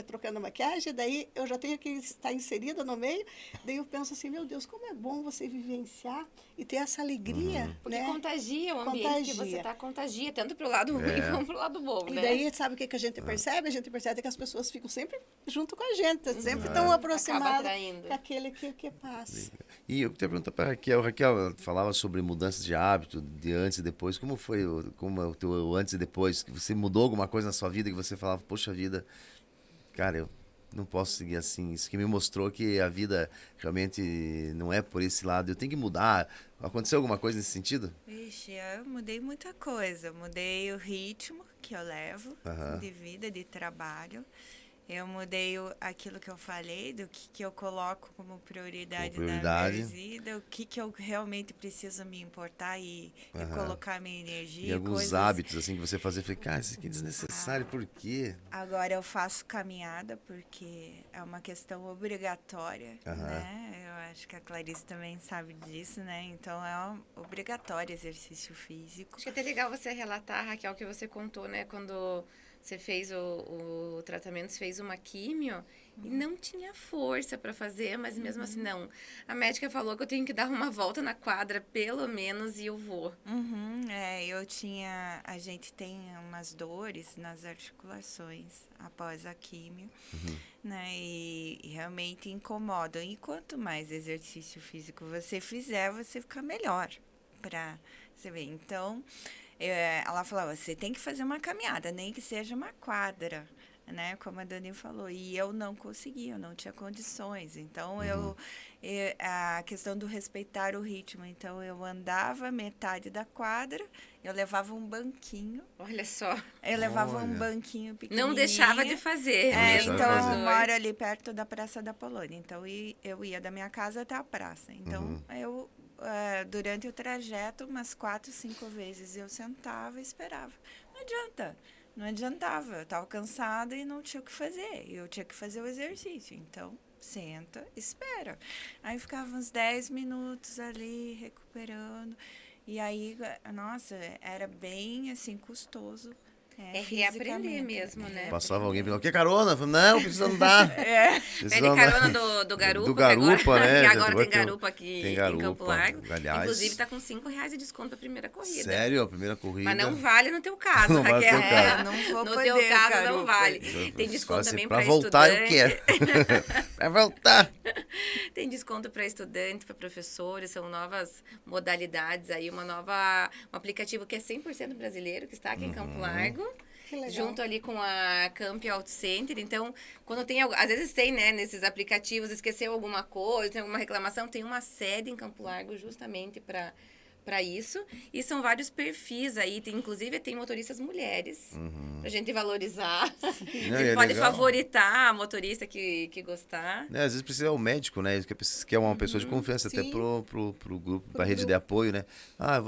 trocando maquiagem, daí eu já tenho que estar inserida no meio, daí eu penso assim, meu Deus, como é bom você vivenciar e ter essa alegria, Porque né? contagia o ambiente que você está, contagia, tanto para o lado ruim como para o lado bom, E né? daí, sabe o que a gente percebe? A gente percebe que as pessoas ficam sempre junto com a gente, sempre estão aproximadas com aquele que passa. E eu queria perguntar para a Raquel. Raquel falava sobre mudanças de hábito, de antes e depois. Como foi como é o teu antes e depois? Que você mudou alguma coisa na sua vida que você falava, poxa vida, cara, eu não posso seguir assim. Isso que me mostrou que a vida realmente não é por esse lado. Eu tenho que mudar. Aconteceu alguma coisa nesse sentido? Vixe, eu mudei muita coisa. Eu mudei o ritmo que eu levo de vida, de trabalho. Eu mudei aquilo que eu falei, do que eu coloco como prioridade na minha vida, o que eu realmente preciso me importar e colocar minha energia. E alguns hábitos assim que você fazia, eu falei, cara, isso aqui é desnecessário, por quê? Agora eu faço caminhada porque é uma questão obrigatória, né? Eu acho que a Clarice também sabe disso, né? Então é obrigatório exercício físico. Acho que é até legal você relatar, Raquel, que você contou, né? Quando você fez o tratamento, você fez uma químio e não tinha força para fazer, mas mesmo assim, não. A médica falou que eu tenho que dar uma volta na quadra, pelo menos, e eu vou. A gente tem umas dores nas articulações após a químio, né? E realmente incomodam. E quanto mais exercício físico você fizer, você fica melhor para você ver. Então, ela falou, você tem que fazer uma caminhada, nem que seja uma quadra, né? Como a Dani falou. E eu não conseguia, eu não tinha condições. Então, a questão do respeitar o ritmo. Então, eu andava metade da quadra, eu levava um banquinho. Olha só. Eu levava um banquinho pequenininho. Não deixava de fazer. Então, eu moro ali perto da Praça da Polônia. Então, eu ia da minha casa até a praça. Então, eu durante o trajeto umas 4, 5 vezes. Eu sentava e esperava. Não adianta. Não adiantava. Eu estava cansada e não tinha o que fazer. Eu tinha que fazer o exercício. Então, senta, espera. Aí ficava uns 10 minutos ali, recuperando. E aí, nossa, era bem, assim, custoso. É reaprender fisicamente. mesmo, né? Passava alguém pedindo, quer carona? Eu falei, não, precisa andar. Pede carona do Garupa. Do Garupa, né? Que agora tem Tem Garupa aqui tem em Garupa, Campo Largo. aliás. Inclusive, tá com R$5 de desconto pra primeira corrida. Sério, a primeira corrida. Mas não vale no teu caso, Não vale no Raquel. teu caso. Não vou No poder, teu caso, não Garupa. vale. Eu Tem falo desconto assim, também pra para voltar estudante. eu quero. Pra voltar. Tem desconto para estudante, para professores, são novas modalidades aí, um aplicativo que é 100% brasileiro, que está aqui em Campo Largo. Que legal. Junto ali com a Camp Auto Center. Então, quando tem, às vezes tem, né, nesses aplicativos, esqueceu alguma coisa, tem alguma reclamação, tem uma sede em Campo Largo justamente para isso. E são vários perfis aí, inclusive tem motoristas mulheres, pra gente valorizar. Não, A e gente é pode legal. favoritar a motorista que gostar. Né, às vezes precisa o médico, né? Que é uma pessoa de confiança até Sim. pro grupo, pra rede de apoio, né? Ah,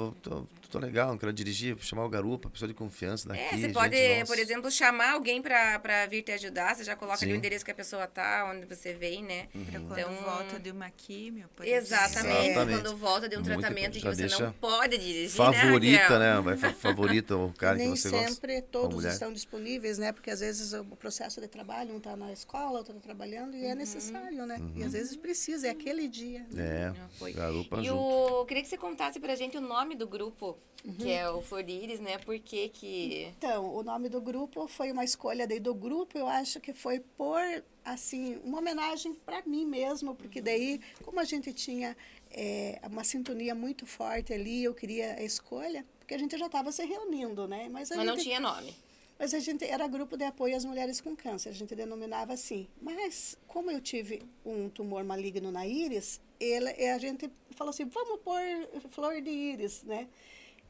tô legal, não quero dirigir, vou chamar o Garupa, pessoa de confiança daqui. Você gente, pode, nossa. por exemplo, chamar alguém pra vir te ajudar. Você já coloca ali o Sim. endereço que a pessoa tá, onde você vem, né? Pra quando Então, volta de uma químio, por exatamente. Exatamente. Quando volta de um Muito tratamento já que você deixa não pode dirigir, Favorita, né? né? Vai favorita o cara que Nem você gosta. sempre a todos mulher. estão disponíveis, né? Porque às vezes o processo de trabalho, um está na escola, outro está trabalhando, e é necessário, né? E às vezes precisa, é aquele dia. Né? É, Foi. Garupa E junto. queria que você contasse pra gente o nome do grupo, que é o Flor de Íris, né? Por que Então, o nome do grupo foi uma escolha daí do grupo, eu acho que foi por, assim, uma homenagem para mim mesmo, porque daí, como a gente tinha uma sintonia muito forte ali, eu queria a escolha, porque a gente já estava se reunindo, né? mas não tinha nome. Mas a gente era grupo de apoio às mulheres com câncer, a gente denominava assim. Mas, como eu tive um tumor maligno na íris, a gente falou assim, vamos pôr Flor de Íris, né?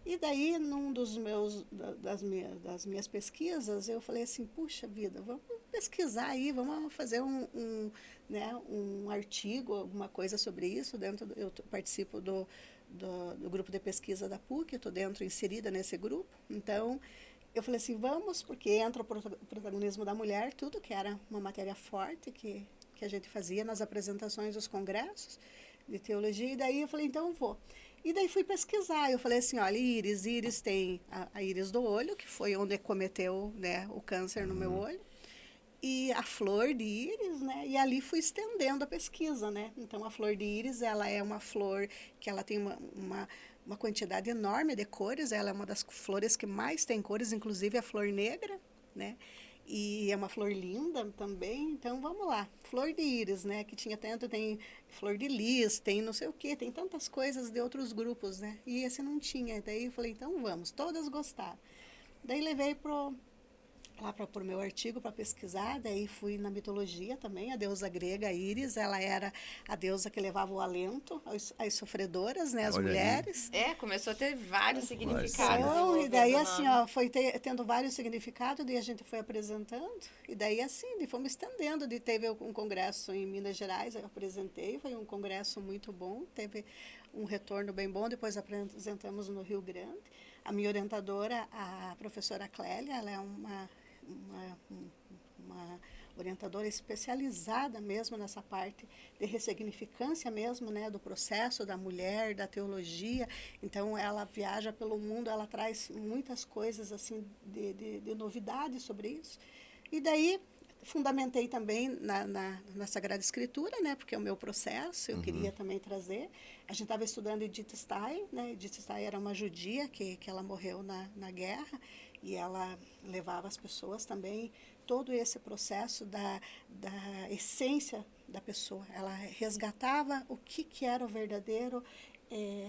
E daí, num das minhas pesquisas, eu falei assim, puxa vida, vamos pesquisar aí, vamos fazer um artigo, alguma coisa sobre isso. Eu participo do grupo de pesquisa da PUC, eu estou inserida nesse grupo. Então, eu falei assim, vamos, porque entra o protagonismo da mulher, tudo que era uma matéria forte que a gente fazia nas apresentações dos congressos de teologia, e daí eu falei, então eu vou. E daí fui pesquisar, eu falei assim, olha, íris tem a íris do olho, que foi onde cometeu, né, o câncer no meu olho, e a flor de íris, né, e ali fui estendendo a pesquisa, né, então a flor de íris, ela é uma flor que ela tem uma quantidade enorme de cores, ela é uma das flores que mais tem cores, inclusive a flor negra, né, e é uma flor linda também, então vamos lá. Flor de íris, né, que tem flor de lis, tem não sei o quê, tem tantas coisas de outros grupos, né, e esse não tinha, daí eu falei, então vamos, todas gostaram. Daí levei lá para o meu artigo para pesquisar, daí fui na mitologia também, a deusa grega Íris, ela era a deusa que levava o alento às sofredoras, né, as Olha aí. mulheres. Começou a ter vários significados. Então, e daí envolvendo o assim, nome. ó, foi tendo vários significados, daí a gente foi apresentando, e daí assim, fomos estendendo, teve um congresso em Minas Gerais, eu apresentei, foi um congresso muito bom, teve um retorno bem bom, depois apresentamos no Rio Grande. A minha orientadora, a professora Clélia, ela é uma orientadora especializada mesmo nessa parte de ressignificância mesmo, né, do processo da mulher, da teologia. Então, ela viaja pelo mundo, ela traz muitas coisas assim de novidades sobre isso. E daí, fundamentei também na Sagrada Escritura, né, porque é o meu processo, eu queria também trazer. A gente estava estudando Edith Stein, né, Edith Stein era uma judia que ela morreu na guerra, e ela levava as pessoas também, todo esse processo da essência da pessoa. Ela resgatava o que era o verdadeiro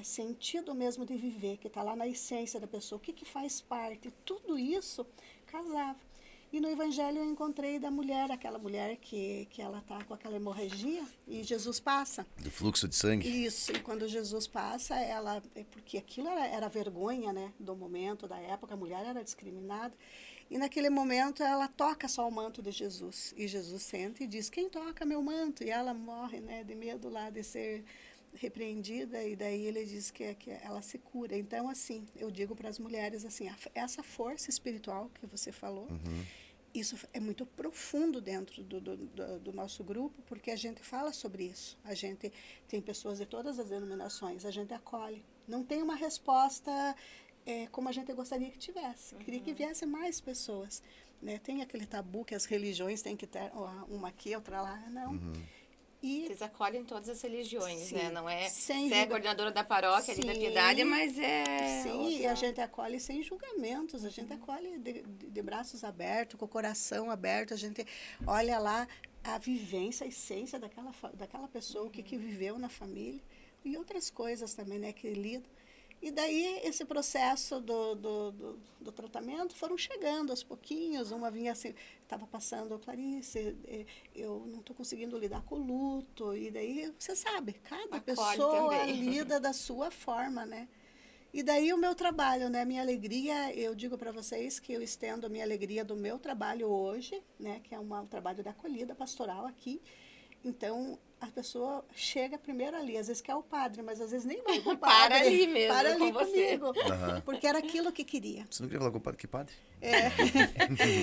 sentido mesmo de viver, que está lá na essência da pessoa, o que faz parte, tudo isso casava. E no Evangelho eu encontrei da mulher, aquela mulher que ela está com aquela hemorragia e Jesus passa. Do fluxo de sangue. Isso, e quando Jesus passa, porque aquilo era vergonha, né, do momento, da época, a mulher era discriminada. E naquele momento ela toca só o manto de Jesus. E Jesus sente e diz, quem toca meu manto? E ela morre, né, de medo lá de ser repreendida e daí ele diz que ela se cura. Então, assim, eu digo para as mulheres assim, essa força espiritual que você falou, isso é muito profundo dentro do nosso grupo, porque a gente fala sobre isso. A gente tem pessoas de todas as denominações, a gente acolhe. Não tem uma resposta como a gente gostaria que tivesse. Queria que viesse mais pessoas. Né? Tem aquele tabu que as religiões têm que ter uma aqui, outra lá. Não. E, vocês acolhem todas as religiões, sim, né? Não é, sem você é coordenadora da paróquia ali da Piedade, mas sim, e a gente acolhe sem julgamentos, a gente acolhe de braços abertos, com o coração aberto, a gente olha lá a vivência, a essência daquela pessoa, o que viveu na família, e outras coisas também, né, que lida. E daí, esse processo do tratamento foram chegando aos pouquinhos. Uma vinha assim, estava passando, Clarice, eu não estou conseguindo lidar com o luto. E daí, você sabe, cada pessoa lida da sua forma, né? E daí, o meu trabalho, né? Minha alegria, eu digo para vocês que eu estendo a minha alegria do meu trabalho hoje, né? Que é um trabalho da acolhida pastoral aqui. Então, a pessoa chega primeiro ali, às vezes quer o padre, mas às vezes nem vai com o padre. Para ali mesmo, para ali com você. comigo, porque era aquilo que queria. Você não queria falar com o padre? Que padre?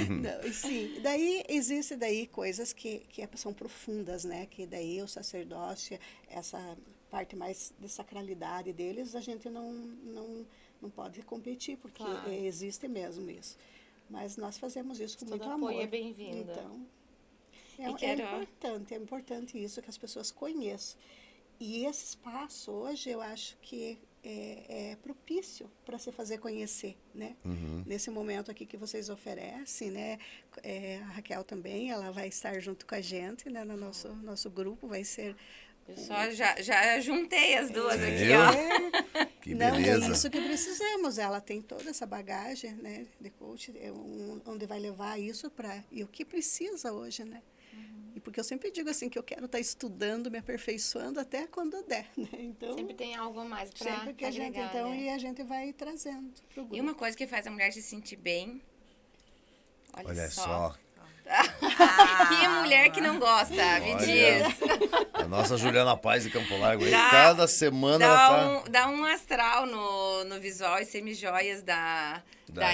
Não, sim, daí existe daí coisas que são profundas, né? Que daí o sacerdócio, essa parte mais de sacralidade deles, a gente não pode competir, porque existe mesmo isso. Mas nós fazemos isso com muito amor. Apoio é bem-vindo. Então, é importante isso, que as pessoas conheçam. E esse espaço, hoje, eu acho que é propício para se fazer conhecer, né? Nesse momento aqui que vocês oferecem, né? A Raquel também, ela vai estar junto com a gente, né? No nosso grupo, vai ser... Eu só já juntei as duas aqui, ó. Que não, beleza. é isso que precisamos. Ela tem toda essa bagagem, né? De coach, onde vai levar isso para... E o que precisa hoje, né? E porque eu sempre digo assim, que eu quero estar estudando, me aperfeiçoando até quando der, né? Então, sempre tem algo a mais para sempre que agregar, a gente, então, né? e a gente vai trazendo pro grupo. E uma coisa que faz a mulher se sentir bem, olha só. Que mulher que não gosta, me diz. A nossa Juliana Paz de Campo Largo, aí, cada semana ela tá... Dá um astral no visual e semijoias da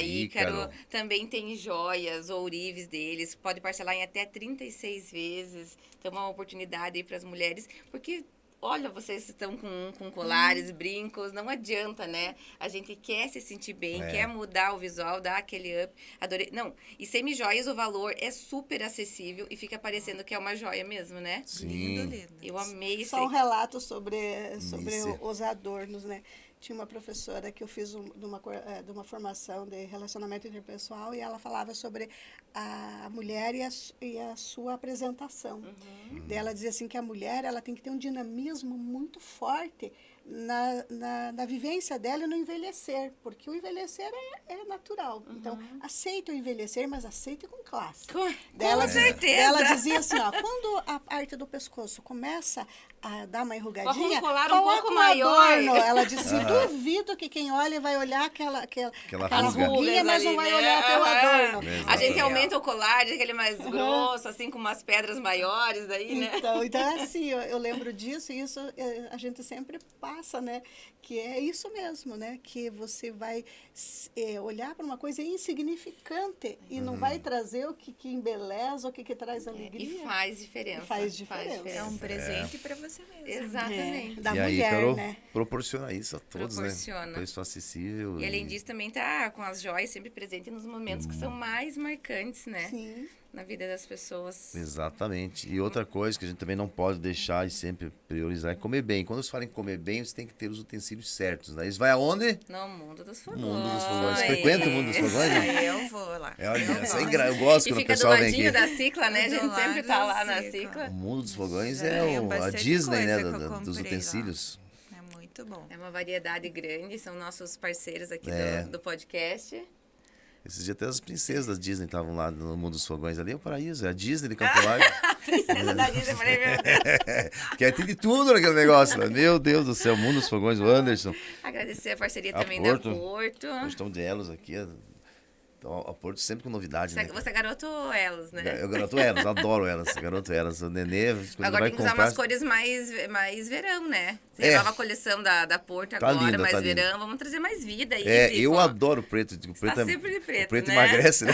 Ícaro. Também tem joias, ourives deles. Pode parcelar em até 36 vezes. Então, uma oportunidade aí para as mulheres. Porque, olha, vocês estão com colares, brincos. Não adianta, né? A gente quer se sentir bem, quer mudar o visual, dar aquele up. Adorei. Não, e semijoias, o valor é super acessível e fica parecendo que é uma joia mesmo, né? Sim. Lindo. Eu amei isso. Só um relato sobre os adornos, né? Tinha uma professora que eu fiz de uma formação de relacionamento interpessoal e ela falava sobre a mulher e a sua apresentação. Daí ela dizia assim que a mulher ela tem que ter um dinamismo muito forte na vivência dela e no envelhecer, porque o envelhecer é natural. Então, aceita o envelhecer, mas aceita com classe. Com certeza. Ela dizia assim, ó, quando a parte do pescoço começa a dar uma enrugadinha, com um colar um pouco maior. Adorno. Ela disse, duvido que quem olha vai olhar aquela ruguinha, mas não vai olhar o teu adorno. A gente aumenta o colar, aquele mais grosso, assim, com umas pedras maiores daí, né? Então é assim, eu lembro disso e isso a gente sempre passa, né? Que é isso mesmo, né? Que você vai olhar para uma coisa insignificante e não vai trazer o que embeleza, o que traz alegria. E faz diferença. Faz diferença. É um presente para você mesmo. Exatamente. Da e mulher, aí, Carol, né? proporciona isso a todos, Proporciona. né? Preço acessível. E além disso, também tá com as joias sempre presente nos momentos que são mais marcantes, né? Sim. Na vida das pessoas. Exatamente. E outra coisa que a gente também não pode deixar e sempre priorizar é comer bem. Quando você fala em comer bem, você tem que ter os utensílios certos, né? Isso vai aonde? No mundo dos fogões. Mundo dos fogões. Frequenta o mundo dos fogões? Aí eu vou lá. Eu gosto E quando o fica do pessoal vem aqui. ladinho da Cicla, né? A gente Do lado sempre tá da lá na Cicla. Cicla. O mundo dos fogões Já é tem a bastante Disney, né? coisa que eu Dos comprei lá. utensílios. É muito bom. É uma variedade grande, são nossos parceiros aqui do podcast. Esses dias até as princesas da Disney estavam lá no mundo dos fogões ali. É o paraíso, é a Disney de Campo Largo. Princesa da Disney, eu falei, meu Deus. Que tem de tudo naquele negócio. Né? Meu Deus do céu, mundo dos fogões, o Anderson. Agradecer a parceria A também Porto. da Porto. Nós estamos de elos aqui. a Porto sempre com novidade, Você, né? você é garoto elas, né? Eu garoto elas, adoro elas, garoto elas. O Nenê, quando Agora vai tem que usar comprar... umas cores mais verão, né? Tem É. a nova coleção da Porto Tá agora, linda, mais tá linda. verão. Vamos trazer mais vida aí, É, Zico, eu ó. adoro preto. O preto, Tá sempre de o preto, preto né? emagrece, né?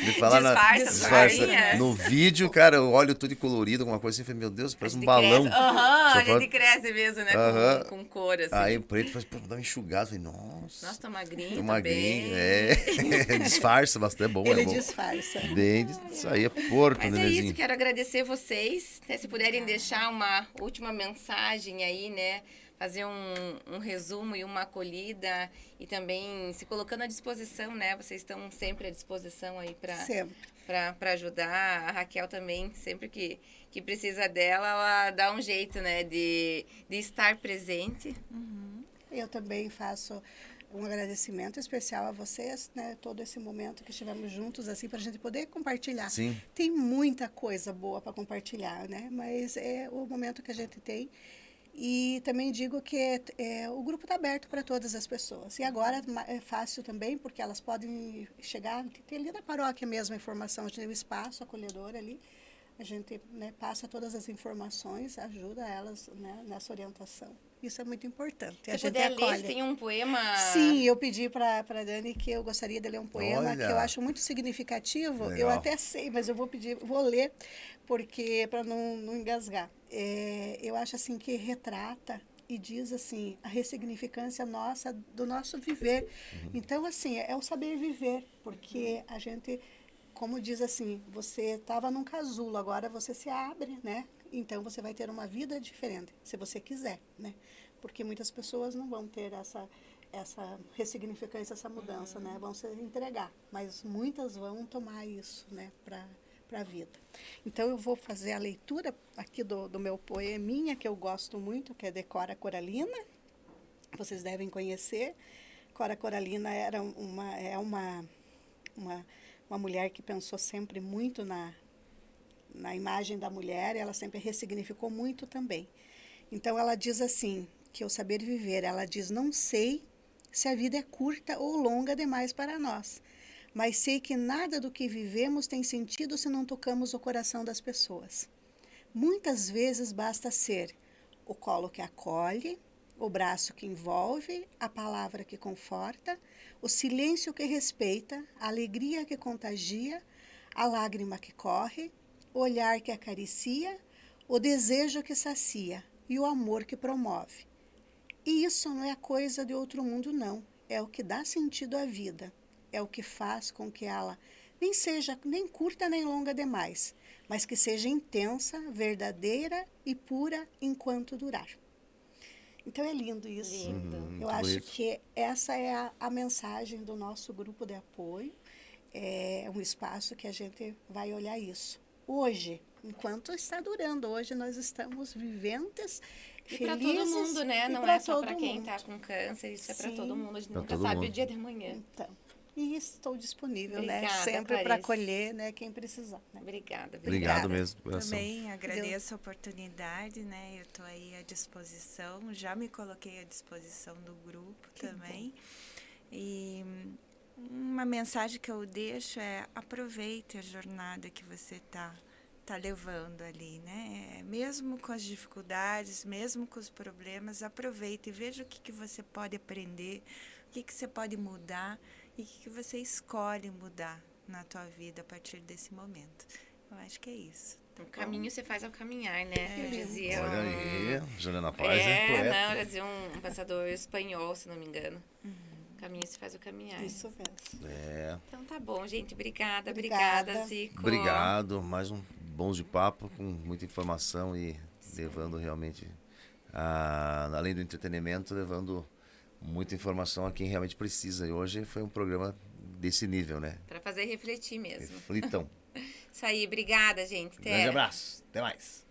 De falar Disfarça as farinhas. No vídeo, cara, eu olho tudo colorido, alguma coisa assim, falei, meu Deus, parece um gente balão. cresce. Aham, Só a fala- gente cresce mesmo, né? Aham. Com cor, assim. Aí o preto faz, pô, dá uma enxugada. Falei, nossa. Nossa, tô magrinho, Tô tô magrinho, bem. é. Disfarça bastante, é bom, Ele é bom. disfarça. Bem, isso aí é Porto, Mas é Nenezinho. isso, quero agradecer vocês, né? Se puderem deixar uma última mensagem aí, né? Fazer um resumo e uma acolhida e também se colocando à disposição, né? Vocês estão sempre à disposição aí Sempre. para ajudar. A Raquel também, sempre que precisa dela, ela dá um jeito, né? De estar presente. Eu também faço um agradecimento especial a vocês, né? Todo esse momento que estivemos juntos, assim, para a gente poder compartilhar. Sim. Tem muita coisa boa para compartilhar, né? Mas é o momento que a gente tem. E também digo que o grupo está aberto para todas as pessoas. E agora é fácil também, porque elas podem chegar, tem ali na paróquia mesmo a informação, a gente tem um espaço acolhedor ali, a gente, né, passa todas as informações, ajuda elas, né, nessa orientação. Isso é muito importante. A Se gente puder ler, acolhe. tem um poema... Sim, eu pedi para a Dani que eu gostaria de ler um poema Olha. que eu acho muito significativo. Legal. Eu até sei, mas eu vou ler, porque para não engasgar. Eu acho assim que retrata e diz assim a ressignificância nossa do nosso viver. Então assim é o saber viver, porque a gente, como diz assim, você estava num casulo, agora você se abre, né? Então você vai ter uma vida diferente, se você quiser, né? Porque muitas pessoas não vão ter essa ressignificância, essa mudança, né? Vão se entregar, mas muitas vão tomar isso, né? Para a vida. Então eu vou fazer a leitura aqui do meu poeminha que eu gosto muito, que é de Cora Coralina. Vocês devem conhecer. Cora Coralina é uma mulher que pensou sempre muito na imagem da mulher, ela sempre ressignificou muito também. Então ela diz assim, que o saber viver, ela diz, não sei se a vida é curta ou longa demais para nós, mas sei que nada do que vivemos tem sentido se não tocamos o coração das pessoas. Muitas vezes basta ser o colo que acolhe, o braço que envolve, a palavra que conforta, o silêncio que respeita, a alegria que contagia, a lágrima que corre, o olhar que acaricia, o desejo que sacia e o amor que promove. E isso não é coisa de outro mundo, não. É o que dá sentido à vida. É o que faz com que ela nem seja nem curta nem longa demais, mas que seja intensa, verdadeira e pura enquanto durar. Então é lindo isso. Lindo. Eu acho que essa é a mensagem do nosso grupo de apoio. É um espaço que a gente vai olhar isso. Hoje, enquanto está durando, hoje nós estamos viventes, E para felizes. todo mundo, né? e Não pra é só todo para quem mundo. tá com câncer, isso é para Sim. todo mundo. A gente Pra nunca todo sabe mundo. o dia de amanhã. Então, e estou disponível, Obrigada, né? Sempre para Clarice. acolher, né? Quem precisar. Né? Obrigada. Obrigado Obrigada. mesmo, de coração. Também agradeço a oportunidade, né? Eu estou aí à disposição, já me coloquei à disposição do grupo também. E uma mensagem que eu deixo é: aproveite a jornada que você tá levando ali, né? Mesmo com as dificuldades, mesmo com os problemas, aproveite e veja o que você pode aprender, o que você pode mudar e o que você escolhe mudar na tua vida a partir desse momento. Eu acho que é isso. O caminho você faz ao caminhar, né? Eu dizia. Olha aí, Juliana Paz é Não, poeta. eu dizia um pensador espanhol, se não me engano. O caminho se faz ao caminhar. Isso mesmo. É, Então tá bom, gente. Obrigada, Obrigada. Zico. obrigado, mais um bons de papo, com muita informação e levando realmente, além do entretenimento, levando muita informação a quem realmente precisa. E hoje foi um programa desse nível, né? Para fazer refletir mesmo. Reflitam. Isso aí, obrigada, gente. Até. Grande abraço, até mais.